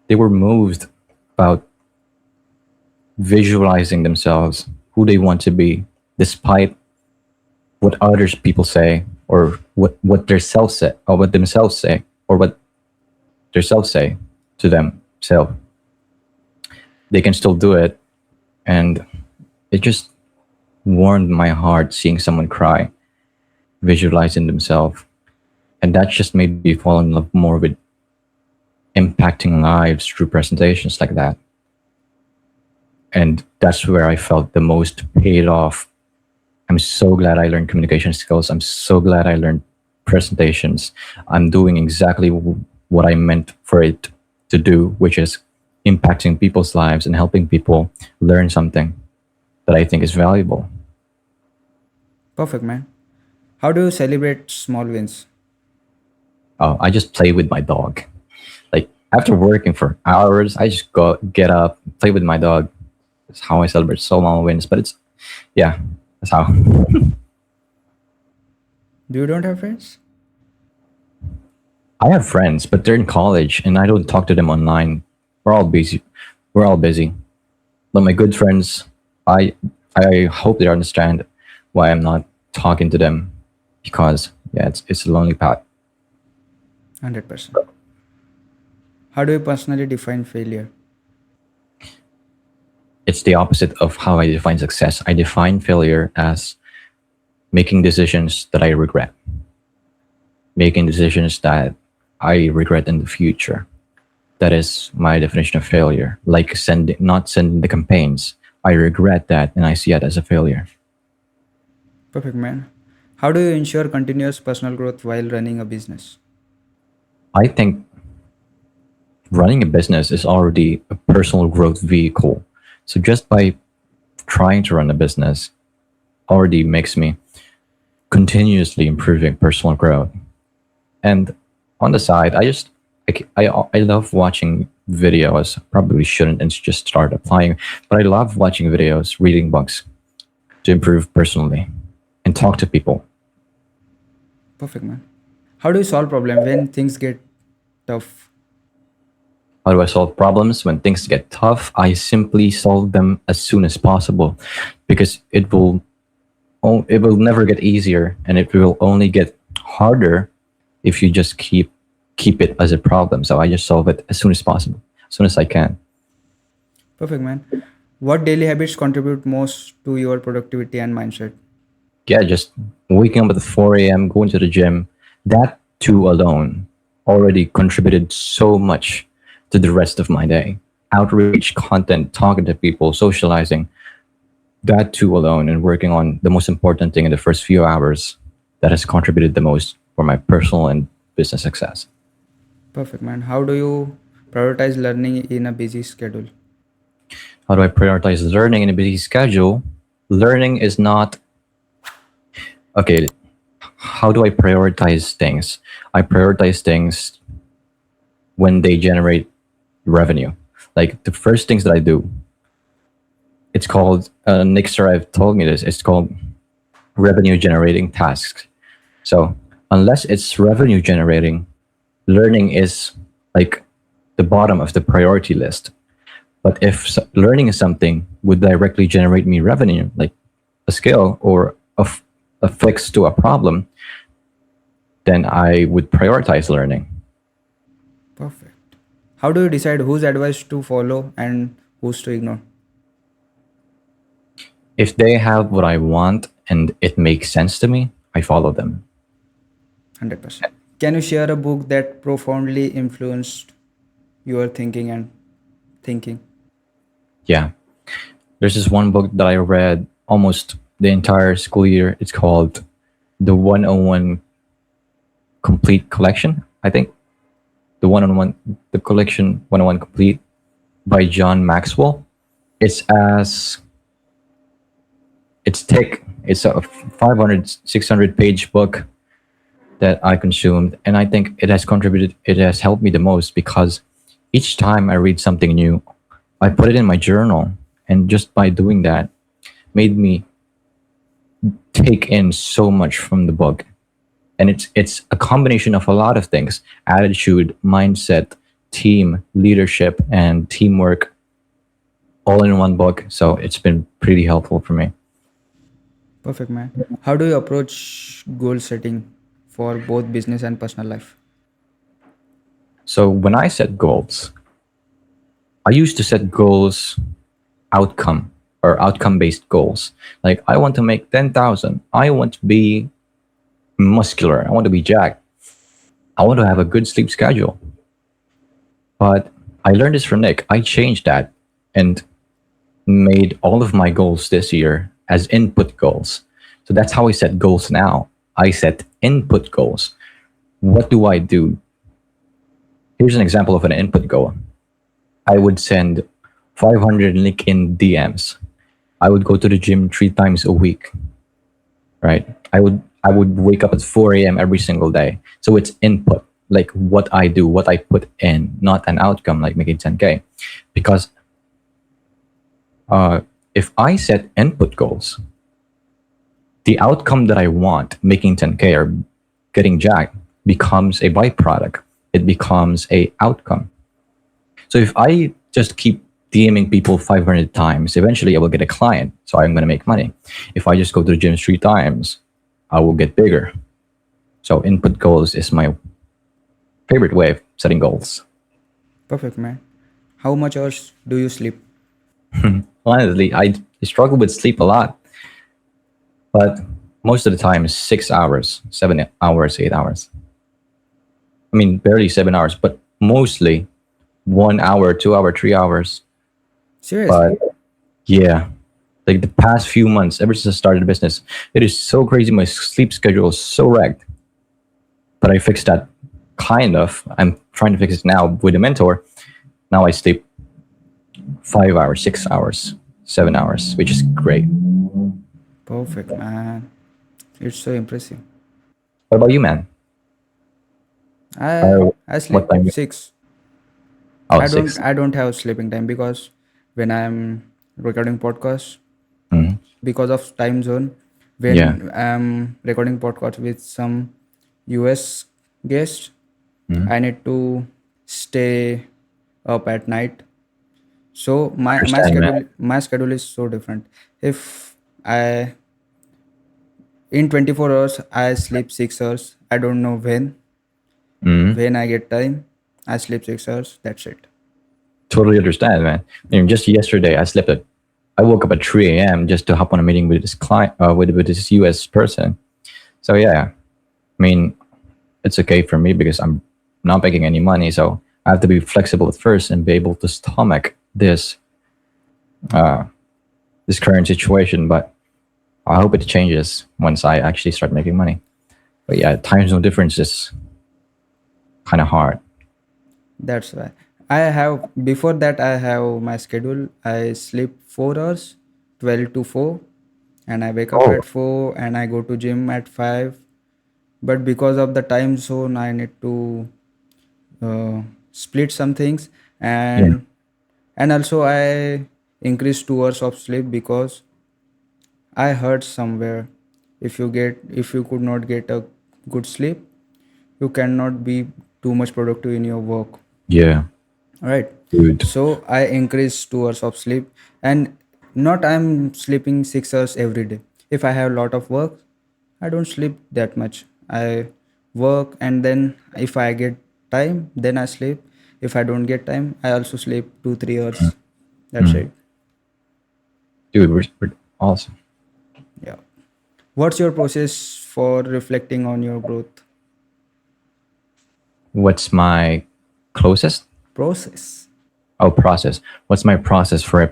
They were moved about visualizing themselves, who they want to be, despite what others people say, or what their self say, or what themselves say, or what their self say to themselves. They can still do it, and it just warmed my heart seeing someone cry, visualizing themselves, and that just made me fall in love more with impacting lives through presentations like that. And that's where I felt the most paid off. I'm so glad I learned communication skills. I'm so glad I learned presentations. I'm doing exactly what I meant for it to do, which is impacting people's lives and helping people learn something that I think is valuable. Perfect, man. How do you celebrate small wins? Oh, I just play with my dog. Like after working for hours, I just go get up, play with my dog. That's how I celebrate small wins. But it's yeah, that's how. You don't have friends? I have friends, but they're in college, and I don't talk to them online. We're all busy. We're all busy. But my good friends, I I hope they understand why I'm not talking to them, because yeah, it's a lonely path. 100%. How do you personally define failure? It's the opposite of how I define success. I define failure as making decisions that I regret, making decisions that I regret in the future. That is my definition of failure. Like not sending the campaigns. I regret that, and I see it as a failure. Perfect, man. How do you ensure continuous personal growth while running a business? I think running a business is already a personal growth vehicle. So just by trying to run a business already makes me continuously improving personal growth. And on the side, I love watching videos. Probably shouldn't and just start applying, but I love watching videos, reading books to improve personally and talk to people. Perfect, man. How do you solve problem when things get tough? How do I solve problems when things get tough? I simply solve them as soon as possible, because it will never get easier, and it will only get harder if you just keep it as a problem. So I just solve it as soon as possible, as soon as I can. Perfect, man. What daily habits contribute most to your productivity and mindset? Yeah, just waking up at 4 a.m., going to the gym, that too alone already contributed so much to the rest of my day. Outreach, content, talking to people, socializing, that too alone, and working on the most important thing in the first few hours, that has contributed the most for my personal and business success. Perfect, man. How do you prioritize learning in a busy schedule? How do I prioritize learning in a busy schedule? Learning is not okay. How do I prioritize things? I prioritize things when they generate revenue. Like the first things that I do, it's called Nick Sarive told me this. It's called revenue generating tasks. So unless it's revenue generating, learning is like the bottom of the priority list. But if learning is something would directly generate me revenue, like a skill or a fix to a problem, then I would prioritize learning. Perfect. How do you decide whose advice to follow and whose to ignore? If they have what I want and it makes sense to me, I follow them. 100%. Can you share a book that profoundly influenced your thinking and thinking? Yeah. There's this one book that I read almost the entire school year. It's called The 101 Complete Collection, I think. The collection 101 Complete by John Maxwell. It's as it's thick. It's a 500, 600 page book that I consumed. And I think it has helped me the most because each time I read something new, I put it in my journal. And just by doing that, made me take in so much from the book. And it's a combination of a lot of things: attitude, mindset, team, leadership, and teamwork, all in one book. So it's been pretty helpful for me. Perfect, man. How do you approach goal setting for both business and personal life? So when I set goals, I used to set goals outcome or outcome based goals. Like I want to make 10,000. I want to be muscular. I want to be jacked. I want to have a good sleep schedule. But I learned this from Nick. I changed that and made all of my goals this year as input goals. So that's how I set goals now. I set input goals. What do I do? Here's an example of an input goal. I would send 500 LinkedIn DMs. I would go to the gym 3 times a week, right? I would wake up at 4 a.m. every single day. So it's input, like what I do, what I put in, not an outcome like making 10K. Because if I set input goals, the outcome that I want, making 10K or getting jacked, becomes a byproduct. It becomes a outcome. So if I just keep DMing people 500 times, eventually I will get a client. So I'm going to make money. If I just go to the gym 3 times, I will get bigger. So input goals is my favorite way of setting goals. Perfect, man. How much hours do you sleep? Honestly, I struggle with sleep a lot, but most of the time is 6 hours, 7 hours, 8 hours. I mean, barely 7 hours, but mostly 1 hour, 2 hour, 3 hours. Seriously? But yeah, like the past few months, ever since I started the business, it is so crazy. My sleep schedule is so wrecked, but I fixed that kind of. I'm trying to fix it now with a mentor. Now I sleep 5 hours, 6 hours, 7 hours, which is great. Perfect, man. It's so impressive. What about you, man? I Uh, I what sleep time? 6. Oh, 6. I don't have sleeping time because when I'm recording podcast, Mm-hmm. because of time zone, Yeah. when I'm recording podcast with some US guests, Mm-hmm. I need to stay up at night. So my Understand, man. schedule is so different. If I in 24 hours I sleep 6 hours. I don't know Mm-hmm. when I get time. I sleep 6 hours. That's it. Totally understand, man. I mean, just yesterday, I woke up at 3 a.m. just to hop on a meeting with this client, with this US person. So yeah, I mean, it's okay for me because I'm not making any money. So I have to be flexible at first and be able to stomach uh, this current situation. But I hope it changes once I actually start making money. But yeah, time zone difference is kind of hard. That's why I have before that I have my schedule. I sleep 4 hours, 12 to 4, and I wake up Oh, at 4 and I go to gym at 5. But because of the time zone, I need to split some things, yeah, and also I increase 2 hours of sleep because I heard somewhere if you could not get a good sleep, you cannot be too much productive in your work. yeah, Right. dude. So I increase 2 hours of sleep, and not I'm sleeping 6 hours every day. If I have a lot of work, I don't sleep that much. I work, and then if I get time, then I sleep. If I don't get time, I also sleep 2 3 hours. That's Mm. it. Dude, we're awesome. Yeah. What's your process for reflecting on your growth? What's my closest? process? Oh, process. What's my process for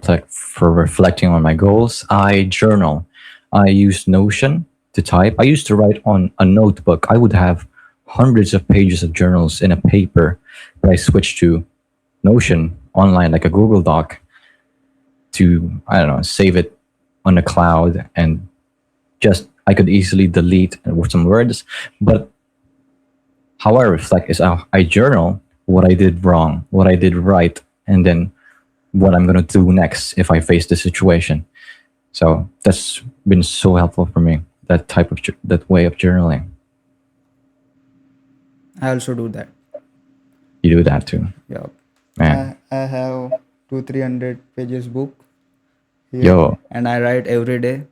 reflecting on my goals? I journal. I use Notion to type. I used to write on a notebook. I would have hundreds of pages of journals in a paper, but I switched to Notion online, like a Google Doc, to, I don't know, save it on the cloud, and just I could easily delete some words. But how I reflect is I journal what I did wrong, what I did right, and then what I'm going to do next if I face the situation. So that's been so helpful for me. That type of that way of journaling. I also do that. You do that too, Yeah. man. I have 200-300 pages book here, Yo, and I write every day.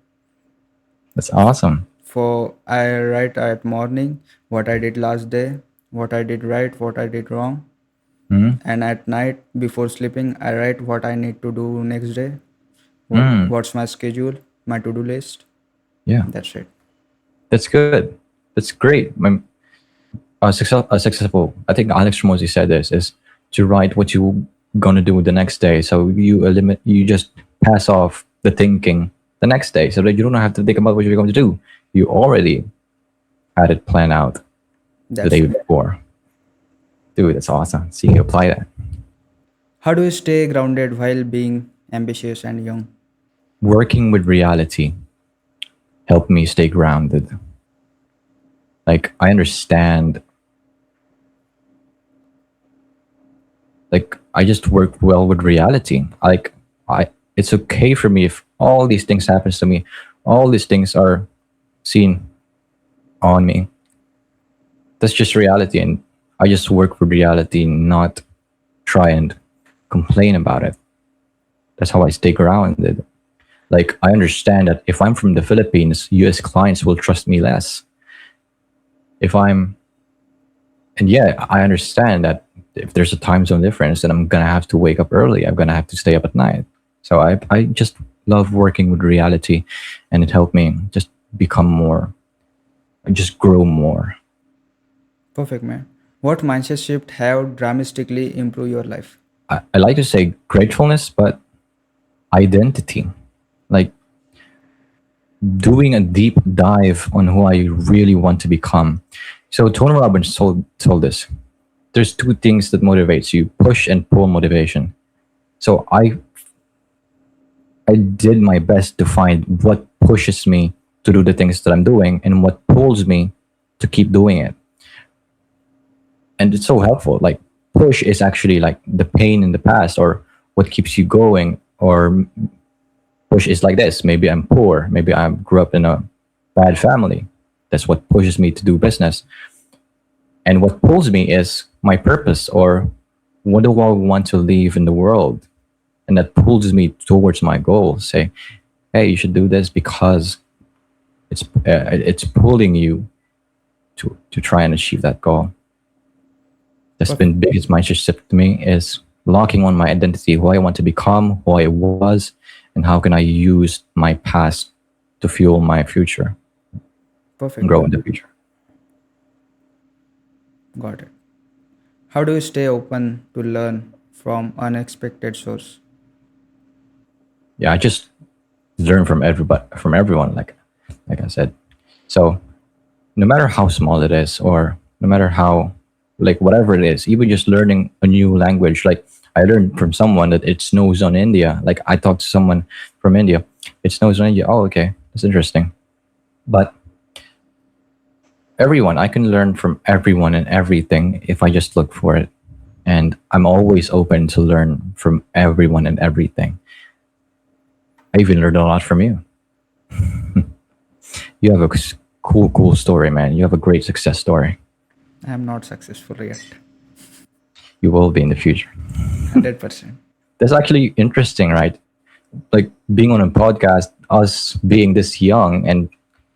that's awesome. For I write at morning what I did last day, what I did right, what I did wrong, Mm, and at night before sleeping I write what I need to do next day, mm, what's my schedule, my to-do list. yeah, That's it. that's good. That's great. Successful. I think Alex Ramosi said this is to write what you gonna do the next day. So you eliminate, you just pass off the thinking the next day, so that you don't have to think about what you're going to do. You already had it planned out the That's day it. before. Dude, that's awesome. See, you apply that. How do you stay grounded while being ambitious and young? Working with reality helped me stay grounded. Like I understand, like I just work well with reality. Like I it's okay for me if all these things happens to me, all these things are seen on me. That's just reality, and I just work with reality, not try and complain about it. That's how I stay grounded. Like I understand that if I'm from the Philippines, US clients will trust me less. If I'm And yeah, I understand that if there's a time zone difference, then I'm gonna have to wake up early. I'm gonna have to stay up at night. So I just love working with reality, and it helped me just become more, just grow more. Perfect, man. What mindset shift have dramatically improved your life? I like to say gratefulness, but identity, like doing a deep dive on who I really want to become. So Tony Robbins told this. There's two things that motivates you: push and pull motivation. So I did my best to find what pushes me to do the things that I'm doing and what pulls me to keep doing it. And it's so helpful. Like push is actually like the pain in the past, or what keeps you going, or push is like this. Maybe I'm poor. Maybe I grew up in a bad family. That's what pushes me to do business. And what pulls me is my purpose, or what do I want to leave in the world? And that pulls me towards my goal. Say, hey, you should do this because it's pulling you to try and achieve that goal. That's Perfect. been biggest mindset shift to me is locking on my identity, who I want to become, who I was, and how can I use my past to fuel my future and Perfect, grow man. in the future. Got it. How do you stay open to learn from unexpected source? Yeah, I just learn from everybody, from everyone, like I said. So no matter how small it is, or no matter how, like whatever it is, even just learning a new language. Like I learned from someone that it snows on India. Like I talked to someone from India, it snows on India. Oh, okay, that's interesting. But everyone, I can learn from everyone and everything if I just look for it. And I'm always open to learn from everyone and everything. I even learned a lot from you. You have a cool story, man. You have a great success story. I am not successful yet. You will be in the future. 100%. That's actually interesting, right? Like being on a podcast, us being this young and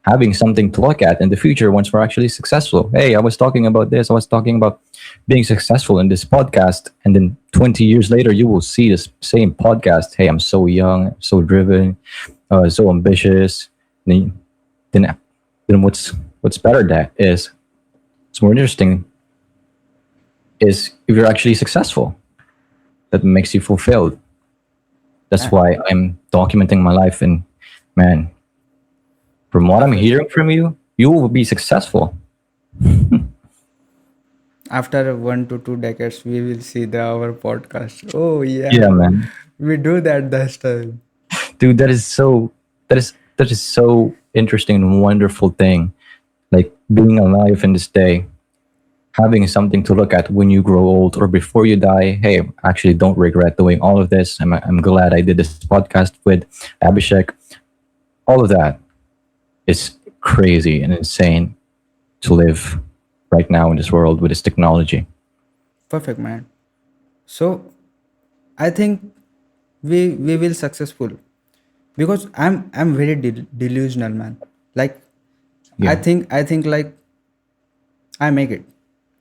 having something to look at in the future once we're actually successful. Hey, I was talking about this. I was talking about being successful in this podcast. And then 20 years later, you will see this same podcast. Hey, I'm so young, so driven, so ambitious. Then, then what's better that is it's more interesting is if you're actually successful. That makes you fulfilled. That's Uh, why I'm documenting my life. And man, from what I'm Perfect. hearing from you, you will be successful. After 1 to 2 decades, we will see our podcast. Oh Yeah, yeah, man. we do that this time. Dude, that is so interesting and wonderful thing. Like being alive in this day, having something to look at when you grow old or before you die. Hey, actually, don't regret doing all of this. I'm glad I did this podcast with Abhishek. All of that is crazy and insane to live right now in this world with this technology. Perfect, man. So I think we will successful because I'm very delusional, man. Like Yeah. I think like I make it.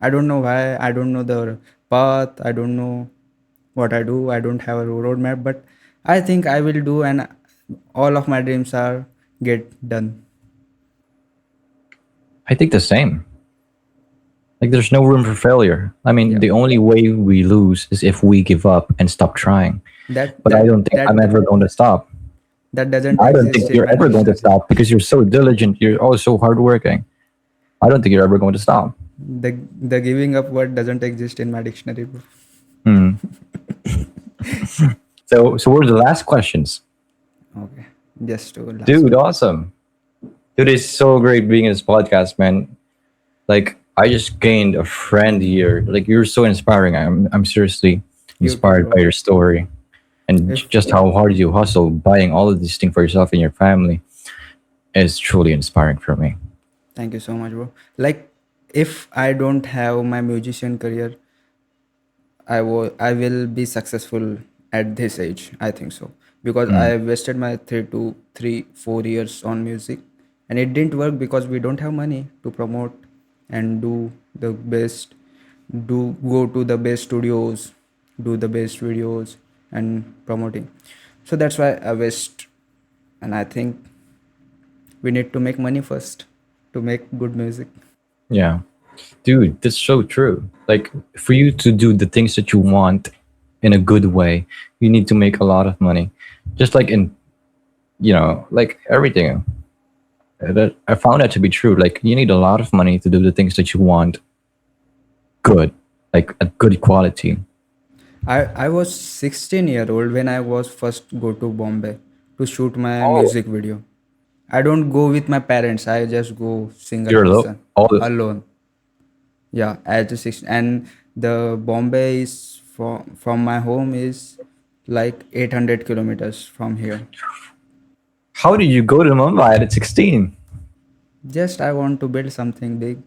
I don't know why. I don't know the path. I don't know what I do. I don't have a roadmap, but I think I will do, and all of my dreams are get done. I think the same. Like there's no room for failure. I mean, Yeah, the only way we lose is if we give up and stop trying. that But I that don't think I'm that ever going to stop. that doesn't I don't think exist in you're my ever going to dictionary. stop because you're so diligent. You're always so hardworking. I don't think you're ever going to stop. The giving up word doesn't exist in my dictionary, bro. Hmm. So what are the last questions? Okay, just to last Dude, one. awesome. Dude, it's so great being in this podcast, man. Like I just gained a friend here. Like you're so inspiring. I'm seriously You too, inspired bro. by your story and If just how hard you hustle buying all of these things for yourself and your family is truly inspiring for me. Thank you so much, bro. Like, if I don't have my musician career, I will be successful at this age. I think so because Mm. I wasted my 3 4 years on music, and it didn't work because we don't have money to promote and do the best, do go to the best studios, do the best videos and promoting. So that's why I waste, and I think we need to make money first to make good music. Yeah. Dude, that's so true. Like for you to do the things that you want in a good way, you need to make a lot of money. Just like in, like everything. That I found that to be true. Like you need a lot of money to do the things that you want good, like at good quality. I was 16-year-old when I was first go to Bombay to shoot my Oh, music video. I don't go with my parents. I just go single you're low. person All the, alone. Yeah, at the 16, and the Bombay is from my home is like 800 kilometers from here. how did you go to Mumbai at 16? Just I want to build something big.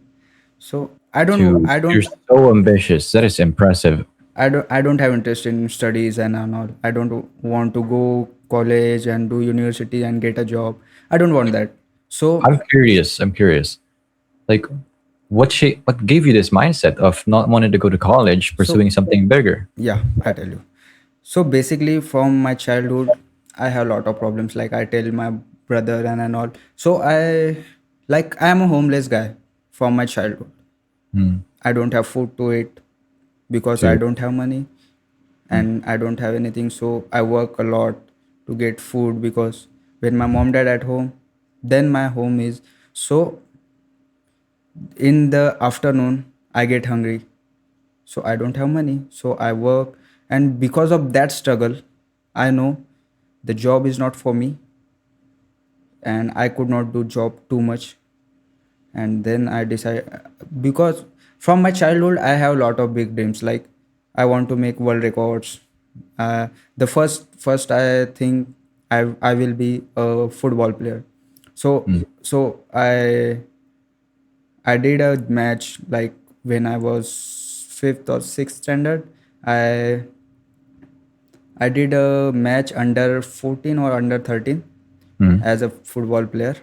So I don't Dude, I you're don't so ambitious. That is impressive. I don't have interest in studies and all. I don't want to go college and do university and get a job. I don't want that. So I'm curious. I'm curious. Like, what gave you this mindset of not wanting to go to college, so pursuing something bigger? yeah, I tell you. So basically from my childhood I have a lot of problems, like I tell my brother and all. So I am a homeless guy from my childhood. Hmm. I don't have food to eat because I Dude. don't have money Hmm. and I don't have anything. So I work a lot to get food because when my mom dad at home, then my home is. So in the afternoon I get hungry. So I don't have money. So I work, and because of that struggle, I know the job is not for me and I could not do job too much. And then I decide, because from my childhood I have a lot of big dreams, like I want to make world records. The first I think I will be a football player. So Hmm. I did a match like when I was fifth or sixth standard. I i did a match under 14 or under 13 Hmm. as a football player.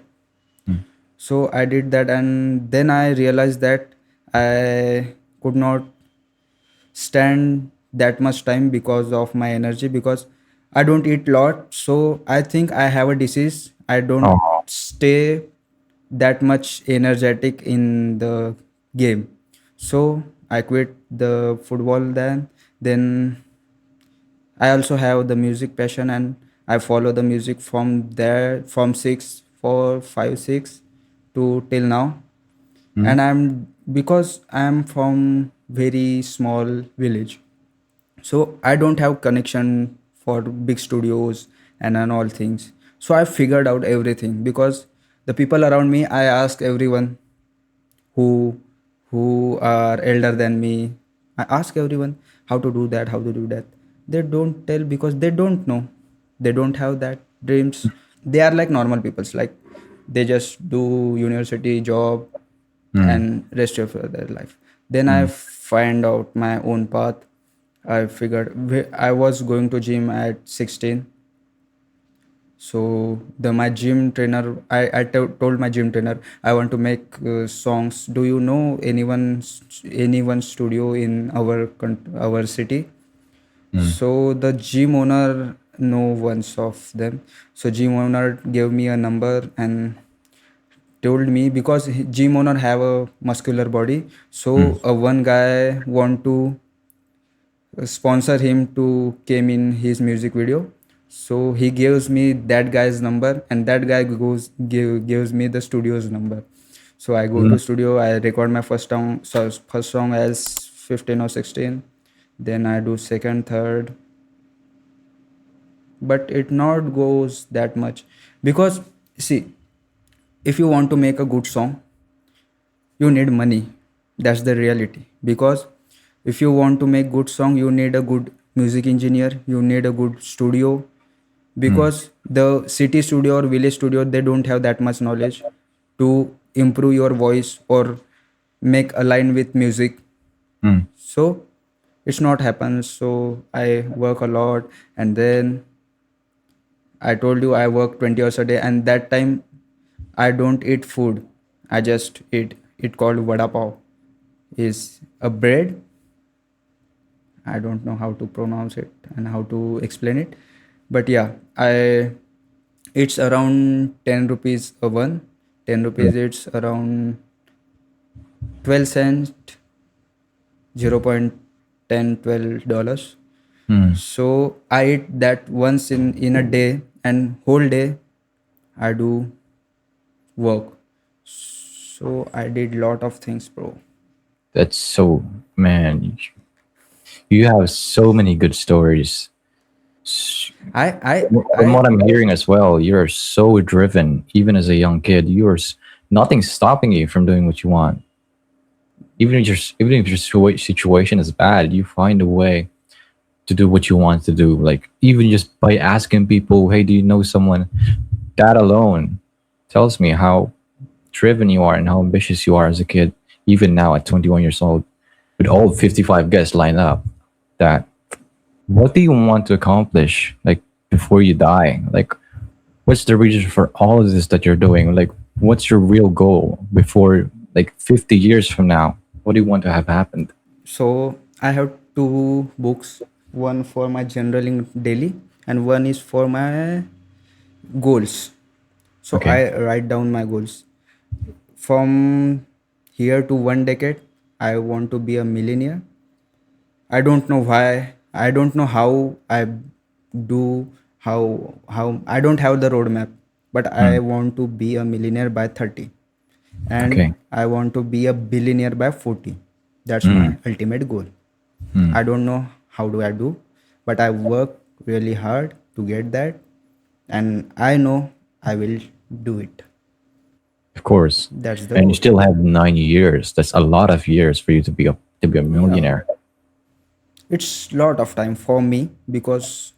Hmm. So I did that, and then I realized that I could not stand that much time because of my energy, because I don't eat lot. So I think I have a disease. I don't Oh, stay that much energetic in the game. So I quit the football then I also have the music passion, and I follow the music from there from 6 4 5 6 to till now. And I'm because I'm from very small village, so I don't have connection for big studios and all things. So I figured out everything because the people around me, I ask everyone who who are elder than me. I ask everyone how to do that, how to do that. They don't tell because they don't know. They don't have that dreams. They are like normal peoples, like they just do university job and rest of their life. Then I find out my own path. I figured I was going to gym at 16. So the my gym trainer, told my gym trainer I want to make songs. Do you know anyone studio in our city? So the gym owner know once of them. So gym owner gave me a number and told me because gym owner have a muscular body. So one guy want to sponsor him to came in his music video. So he gives me that guy's number, and that guy gives me the studio's number. So I go to studio, I record my first song as 15 or 16. Then I do second, third, but it not goes that much because see, if you want to make a good song, you need money. That's the reality. Because if you want to make good song, you need a good music engineer, you need a good studio. Because the city studio or village studio, they don't have that much knowledge to improve your voice or make align with music. So it's not happen. So I work a lot, and then I told you I work 20 hours a day, and that time I don't eat food. I just eat it called vada pav. Is a bread. I don't know how to pronounce it and how to explain it. But yeah, I it's around 10 rupees a one. 10 rupees it's around 12 cents, 0.10 $12. So I eat that once in a day, and whole day I do work. So I did lot of things, bro. That's so, man. You have so many good stories. S- I I From I what I'm hearing as well, you're so driven. Even as a young kid, nothing's stopping you from doing what you want. Even if your situation is bad, you find a way to do what you want to do. Like even just by asking people, "Hey, do you know someone?" That alone tells me how driven you are and how ambitious you are as a kid. Even now at 21 years old, with all 55 guests lined up, that what do you want to accomplish? Like before you die, like what's the reason for all of this that you're doing? Like what's your real goal before like 50 years from now? What do you want to have happened? So I have two books, one for my journaling daily and one is for my goals. So Okay. I write down my goals. From here to 1 decade, I want to be a millionaire. I don't know why. I don't know how I do how I don't have the roadmap, but I Hmm. want to be a millionaire by 30, and Okay. I want to be a billionaire by 40. That's Hmm. my ultimate goal. Hmm. I don't know how do I do, but I work really hard to get that, and I know I will do it. Of course. That's the And you goal. still have 9 years. That's a lot of years for you to be a Yeah, millionaire. it's lot of time for me because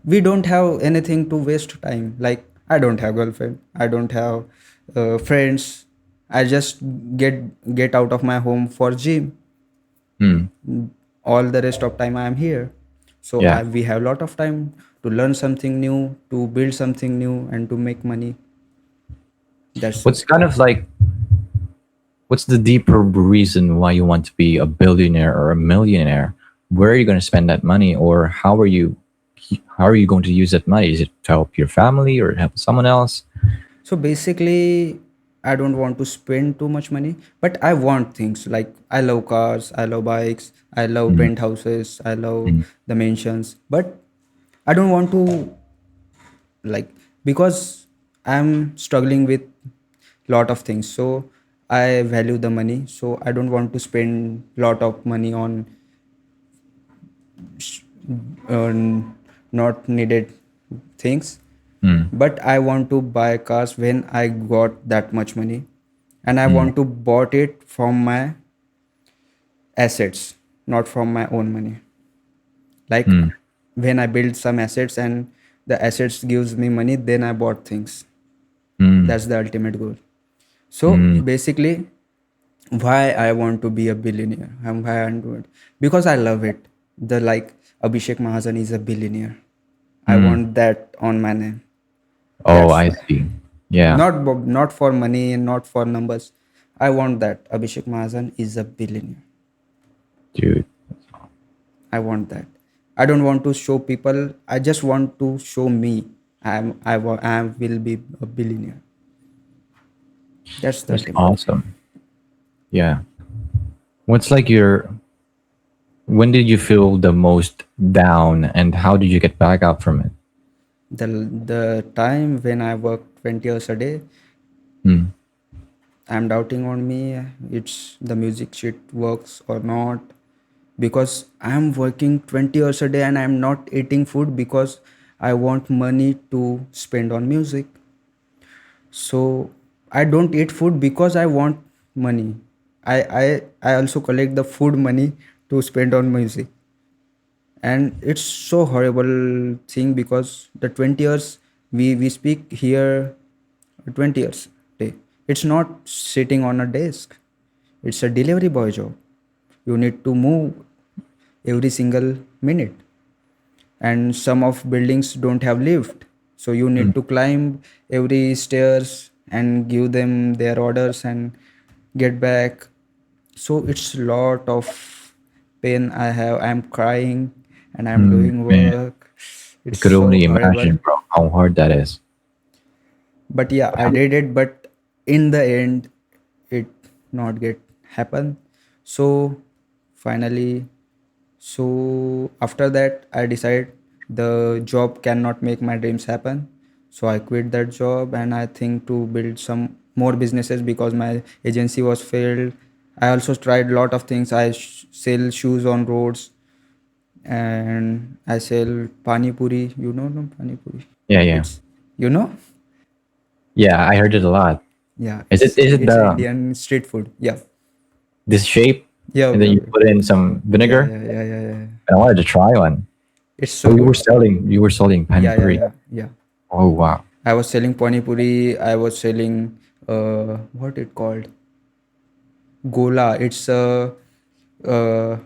we don't have anything to waste time. Like I don't have girlfriend, I don't have friends. I just get out of my home for gym. Hmm. All the rest of time I am here. So Yeah. we have lot of time to learn something new, to build something new, and to make money. That's What's it. kind of like what's the deeper reason why you want to be a billionaire or a millionaire? Where are you going to spend that money, or how are you going to use that money? Is it to help your family or help someone else? So basically, I don't want to spend too much money, but I want things like I love cars, I love bikes, I love mm, penthouses, I love mm, the mansions, but I don't want to, like, because I'm struggling with lot of things. So I value the money. So I don't want to spend lot of money on not needed things. mm, But I want to buy cars when I got that much money, and I mm, want to bought it from my assets, not from my own money. Like mm, when I build some assets and the assets gives me money, then I bought things. mm, That's the ultimate goal. So mm, basically, why I want to be a billionaire and why I do it, because I love it. The like Abhishek Mahajan is a billionaire. I mm. want that on my name. Oh, That's I why. see. Yeah, Not for money and not for numbers. I want that Abhishek Mahajan is a billionaire. dude. I want that. I don't want to show people. I just want to show me. I will be a billionaire. That's the That's ultimate thing. awesome. Yeah. What's like your when did you feel the most down and how did you get back up from it? The time when I work 20 hours a day, Mm, I'm doubting on me. It's the music shit works or not, because I'm working 20 hours a day and I'm not eating food because I want money to spend on music. So I don't eat food because I want money. I also collect the food money to spend on music. And it's so horrible thing because the 20 years we speak here, 20 years day. It's not sitting on a desk. It's a delivery boy job. You need to move every single minute, and some of buildings don't have lift, so you mm, need to climb every stairs and give them their orders and get back. So it's lot of pain. I'm crying and I'm mm, doing man, work. I It's could so only horrible. imagine, bro, how hard that is. But yeah, I did it, but in the end it not get happen. So finally, so after that I decided the job cannot make my dreams happen. So I quit that job and I think to build some more businesses because my agency was failed. I also tried lot of things. I sell shoes on roads, and I sell pani puri. You know, no pani puri. Yeah, yeah. It's, you know, Yeah, I heard it a lot. yeah. Is it is it It's the Indian street food. Yeah, this shape yeah, and yeah, then you yeah, put in some yeah, vinegar? yeah, yeah, yeah, yeah. I wanted to try one. It's So so good. you were selling pani Yeah, yeah, puri. yeah, yeah. Oh wow. I was selling pani puri. I was selling what it called, gola. It's a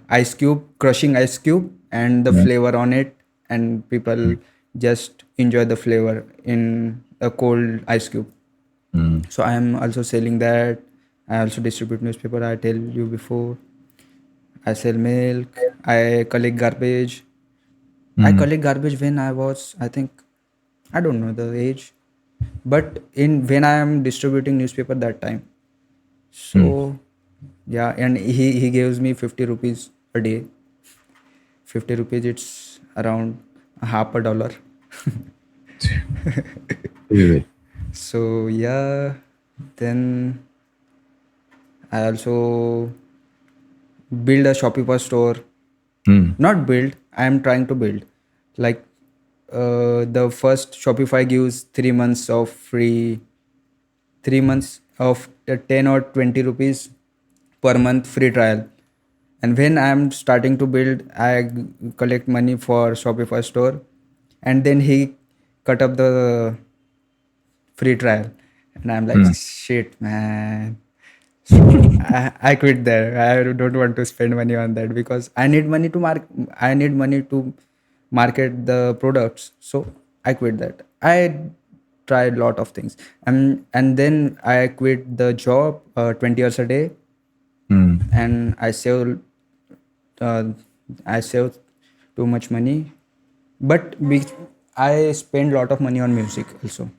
ice cube, crushing ice cube, and the Mm, flavor on it, and people just enjoy the flavor in a cold ice cube. mm, So I am also selling that. I also distribute newspaper. I tell you before. I sell milk. I collect garbage. I mm, collect garbage when I was, I think, I don't know the age, but in when I am distributing newspaper that time. mm. So yeah, and he gives me 50 rupees a day. 50 rupees, it's around a half a dollar. Dude. So yeah, then I also build a Shopify store. Mm, Not build, I am trying to build. Like the first Shopify gives 3 months of free, 3 months of 10 or 20 rupees per month free trial. And when I'm starting to build, I collect money for Shopify store, and then he cut up the free trial, and I'm like, mm. shit, man. So I quit there. I don't want to spend money on that because I need money to I need money to market the products. So I quit that. I tried a lot of things, and then I quit the job, 20 hours a day, Mm. and uh, I saved too much money, but I spend a lot of money on music also.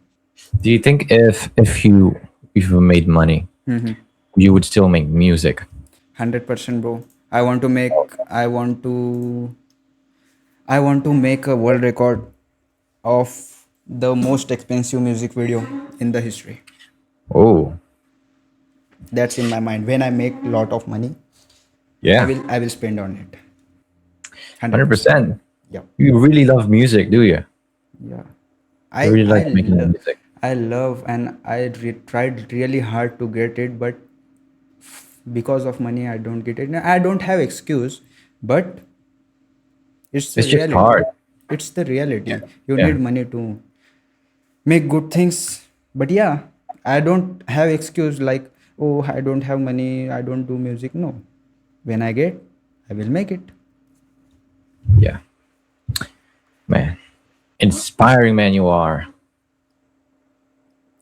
Do you think if you if you made money, you would still make music. 100%, bro. I want to make a world record of the most expensive music video in the history. Oh, That's in my mind. When I make lot of money, I yeah, will I will spend on it. 100%. 100%. Yeah. You really love music, do you? Yeah. You I really I like making lo- music. I love, and tried really hard to get it, but because of money I don't get it. I don't have excuse, but it's the It's just reality. hard. It's the Yeah, reality. You yeah, need money to make good things. But yeah, I don't have excuse like, oh, I don't have money, I don't do music. No. When I get, I will make it. yeah, man. Inspiring man you are.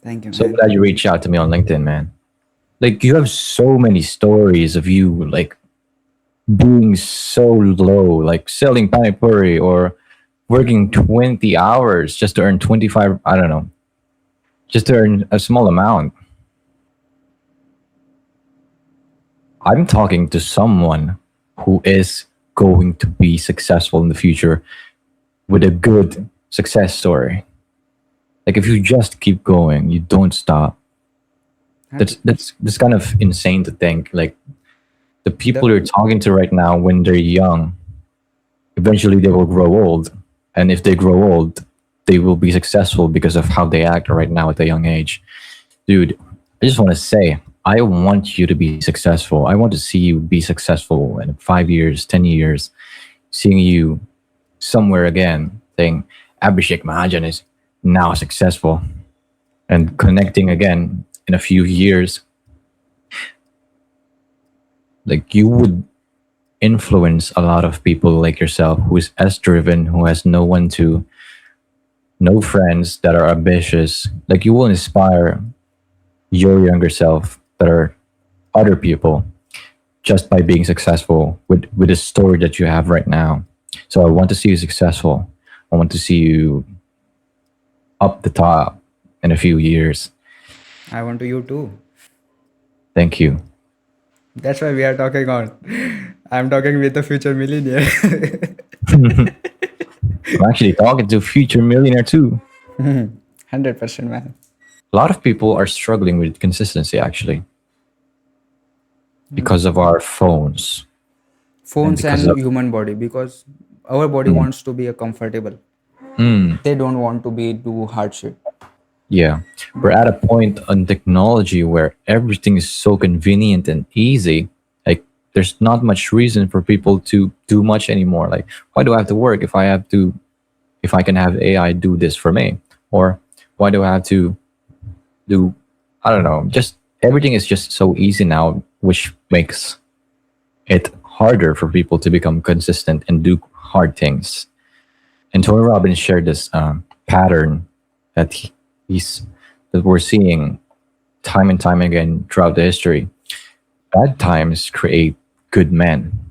Thank you, So man. glad you reached out to me on LinkedIn, man. Like you have so many stories of you like being so low, like selling pani puri or working 20 hours just to earn 25, I don't know, just to earn a small amount. I'm talking to someone who is going to be successful in the future with a good success story. Like if you just keep going, you don't stop. That's 100%. that's that's kind of insane to think. Like the people The you're talking to right now when they're young, eventually they will grow old. And if they grow old, they will be successful because of how they act right now at a young age. Dude, I just want to say, I want you to be successful. I want to see you be successful in 5 years, 10 years, seeing you somewhere again saying, Abhishek Mahajan is now successful and connecting again in a few years. Like you would influence a lot of people like yourself who is as driven, who has no one to, no friends that are ambitious. Like you will inspire your younger self that are other people just by being successful with the story that you have right now. So I want to see you successful. I want to see you up the top in a few years. I want to you too. Thank you. That's why we are talking on. I'm talking with the future millionaire. I'm actually talking to a future millionaire too. 100%, man. A lot of people are struggling with consistency actually because of our phones and Phones because and of human body, because our body mm, wants to be a comfortable. mm, They don't want to be do hard shit. yeah, we're at a point on technology where everything is so convenient and easy. Like there's not much reason for people to do much anymore. Like why do I have to work if I can have AI do this for me? Or why do I have to do, I don't know, just everything is just so easy now, which makes it harder for people to become consistent and do hard things. And Tony Robbins shared this pattern that he's that we're seeing time and time again throughout the history. Bad times create good men.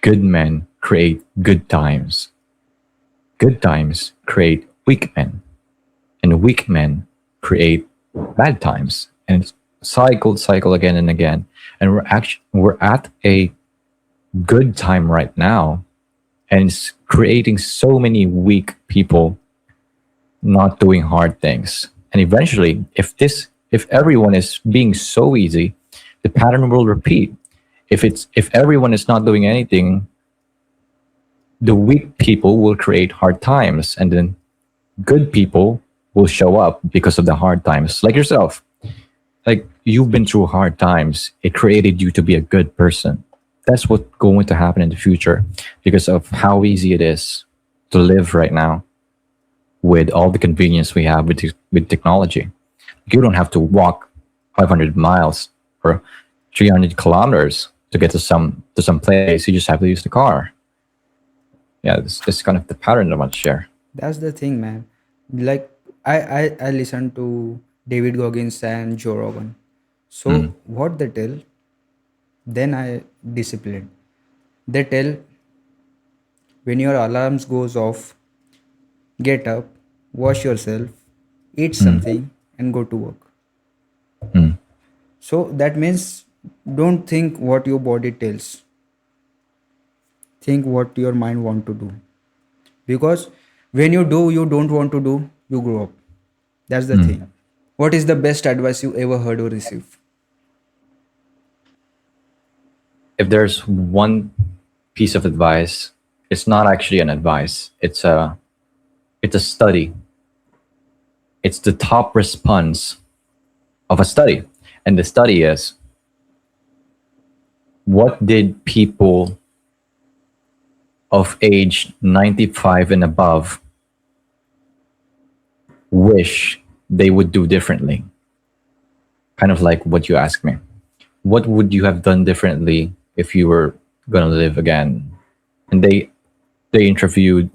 Good men create good times. Good times create weak men. And weak men create bad times. And it's cycle again and again. And we're at a good time right now, and it's creating so many weak people not doing hard things. And eventually, if everyone is being so easy, the pattern will repeat. If everyone is not doing anything, the weak people will create hard times, and then good people will show up because of the hard times, like yourself. Like you've been through hard times, it created you to be a good person. That's what's going to happen in the future because of how easy it is to live right now with all the convenience we have with technology. You don't have to walk 500 miles or 300 kilometers to get to some place. You just have to use the car. Yeah, this is kind of the pattern I want to share. That's the thing, man. Like I listen to David Goggins and Joe Rogan. Mm, So what they tell, then I discipline. They tell, when your alarms goes off, get up, wash yourself, eat mm, something, and go to work. So that means don't think what your body tells, think what your mind want to do. Because when you do you don't want to do, you grow up. That's the thing. Mm. What is the best advice you ever heard or received? If there's one piece of advice, it's not actually an advice. It's a study. It's the top response of a study. And the study is, what did people of age 95 and above wish they would do differently? Kind of like what you asked me. What would you have done differently if you were going to live again? And they interviewed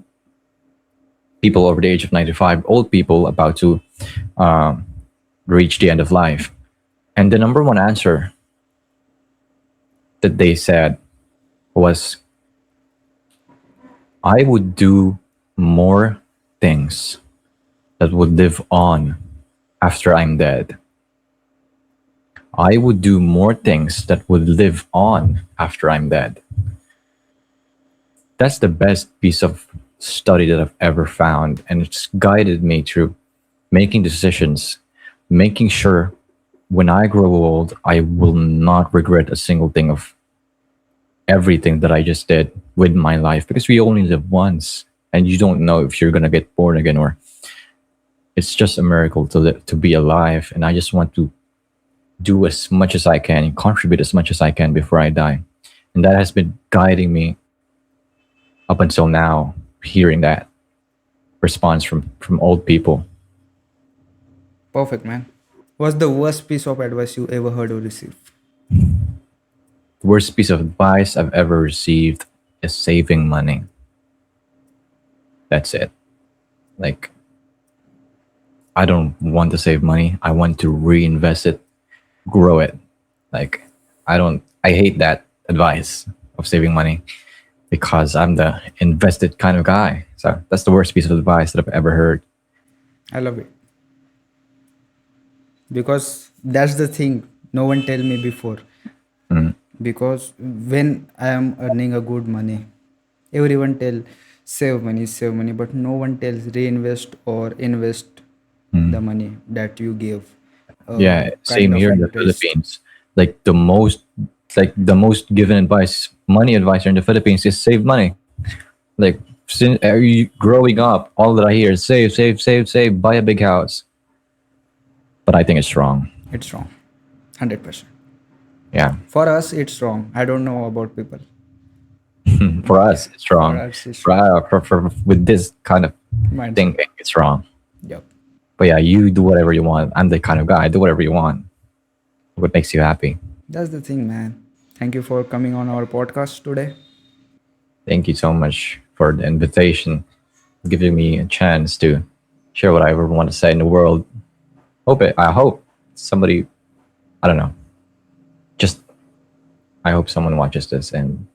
people over the age of 95, old people about to um, reach the end of life. And the number one answer that they said was, I would do more things that would live on after I'm dead. I would do more things that would live on after I'm dead. That's the best piece of study that I've ever found. And it's guided me through making decisions, making sure when I grow old, I will not regret a single thing of everything that I just did with my life, because we only live once and you don't know if you're going to get born again, or it's just a miracle to live, to be alive. And I just want to do as much as I can and contribute as much as I can before I die. And that has been guiding me up until now, hearing that response from old people. Perfect, man. What's the worst piece of advice you ever heard or received? The worst piece of advice I've ever received is saving money. That's it. Like, I don't want to save money. I want to reinvest it, grow it. Like, I hate that advice of saving money because I'm the invested kind of guy. So that's the worst piece of advice that I've ever heard. I love it. Because that's the thing no one tell me before. Mm, Because when I am earning a good money, everyone tell save money, but no one tells reinvest or invest the mm. money that you give Yeah, kind same of here in the interest. Philippines. Like the most given advice, money advice here in the Philippines is save money. Like, since growing up, all that I hear is save, save, save, save, buy a big house. But I think it's wrong. It's wrong. 100%. Yeah, For us, it's wrong. I don't know about people. for But yeah, us, it's for wrong. us, it's wrong. With this kind of Mindset. thinking, it's wrong. Yep. But yeah, you do whatever you want. I'm the kind of guy, do whatever you want. What makes you happy? That's the thing, man. Thank you for coming on our podcast today. Thank you so much for the invitation, giving me a chance to share what I ever want to say in the world. I hope somebody, I don't know, just I hope someone watches this, and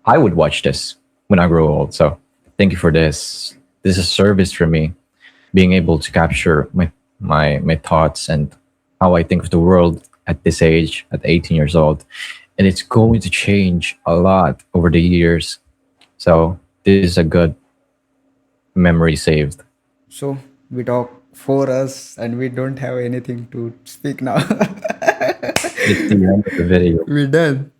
I would watch this when I grow old. So thank you for this. This is a service for me, being able to capture my thoughts and how I think of the world at this age, at 18 years old. And it's going to change a lot over the years. So this is a good memory saved. So we talk for us and we don't have anything to speak now. It's the end of the video. We done.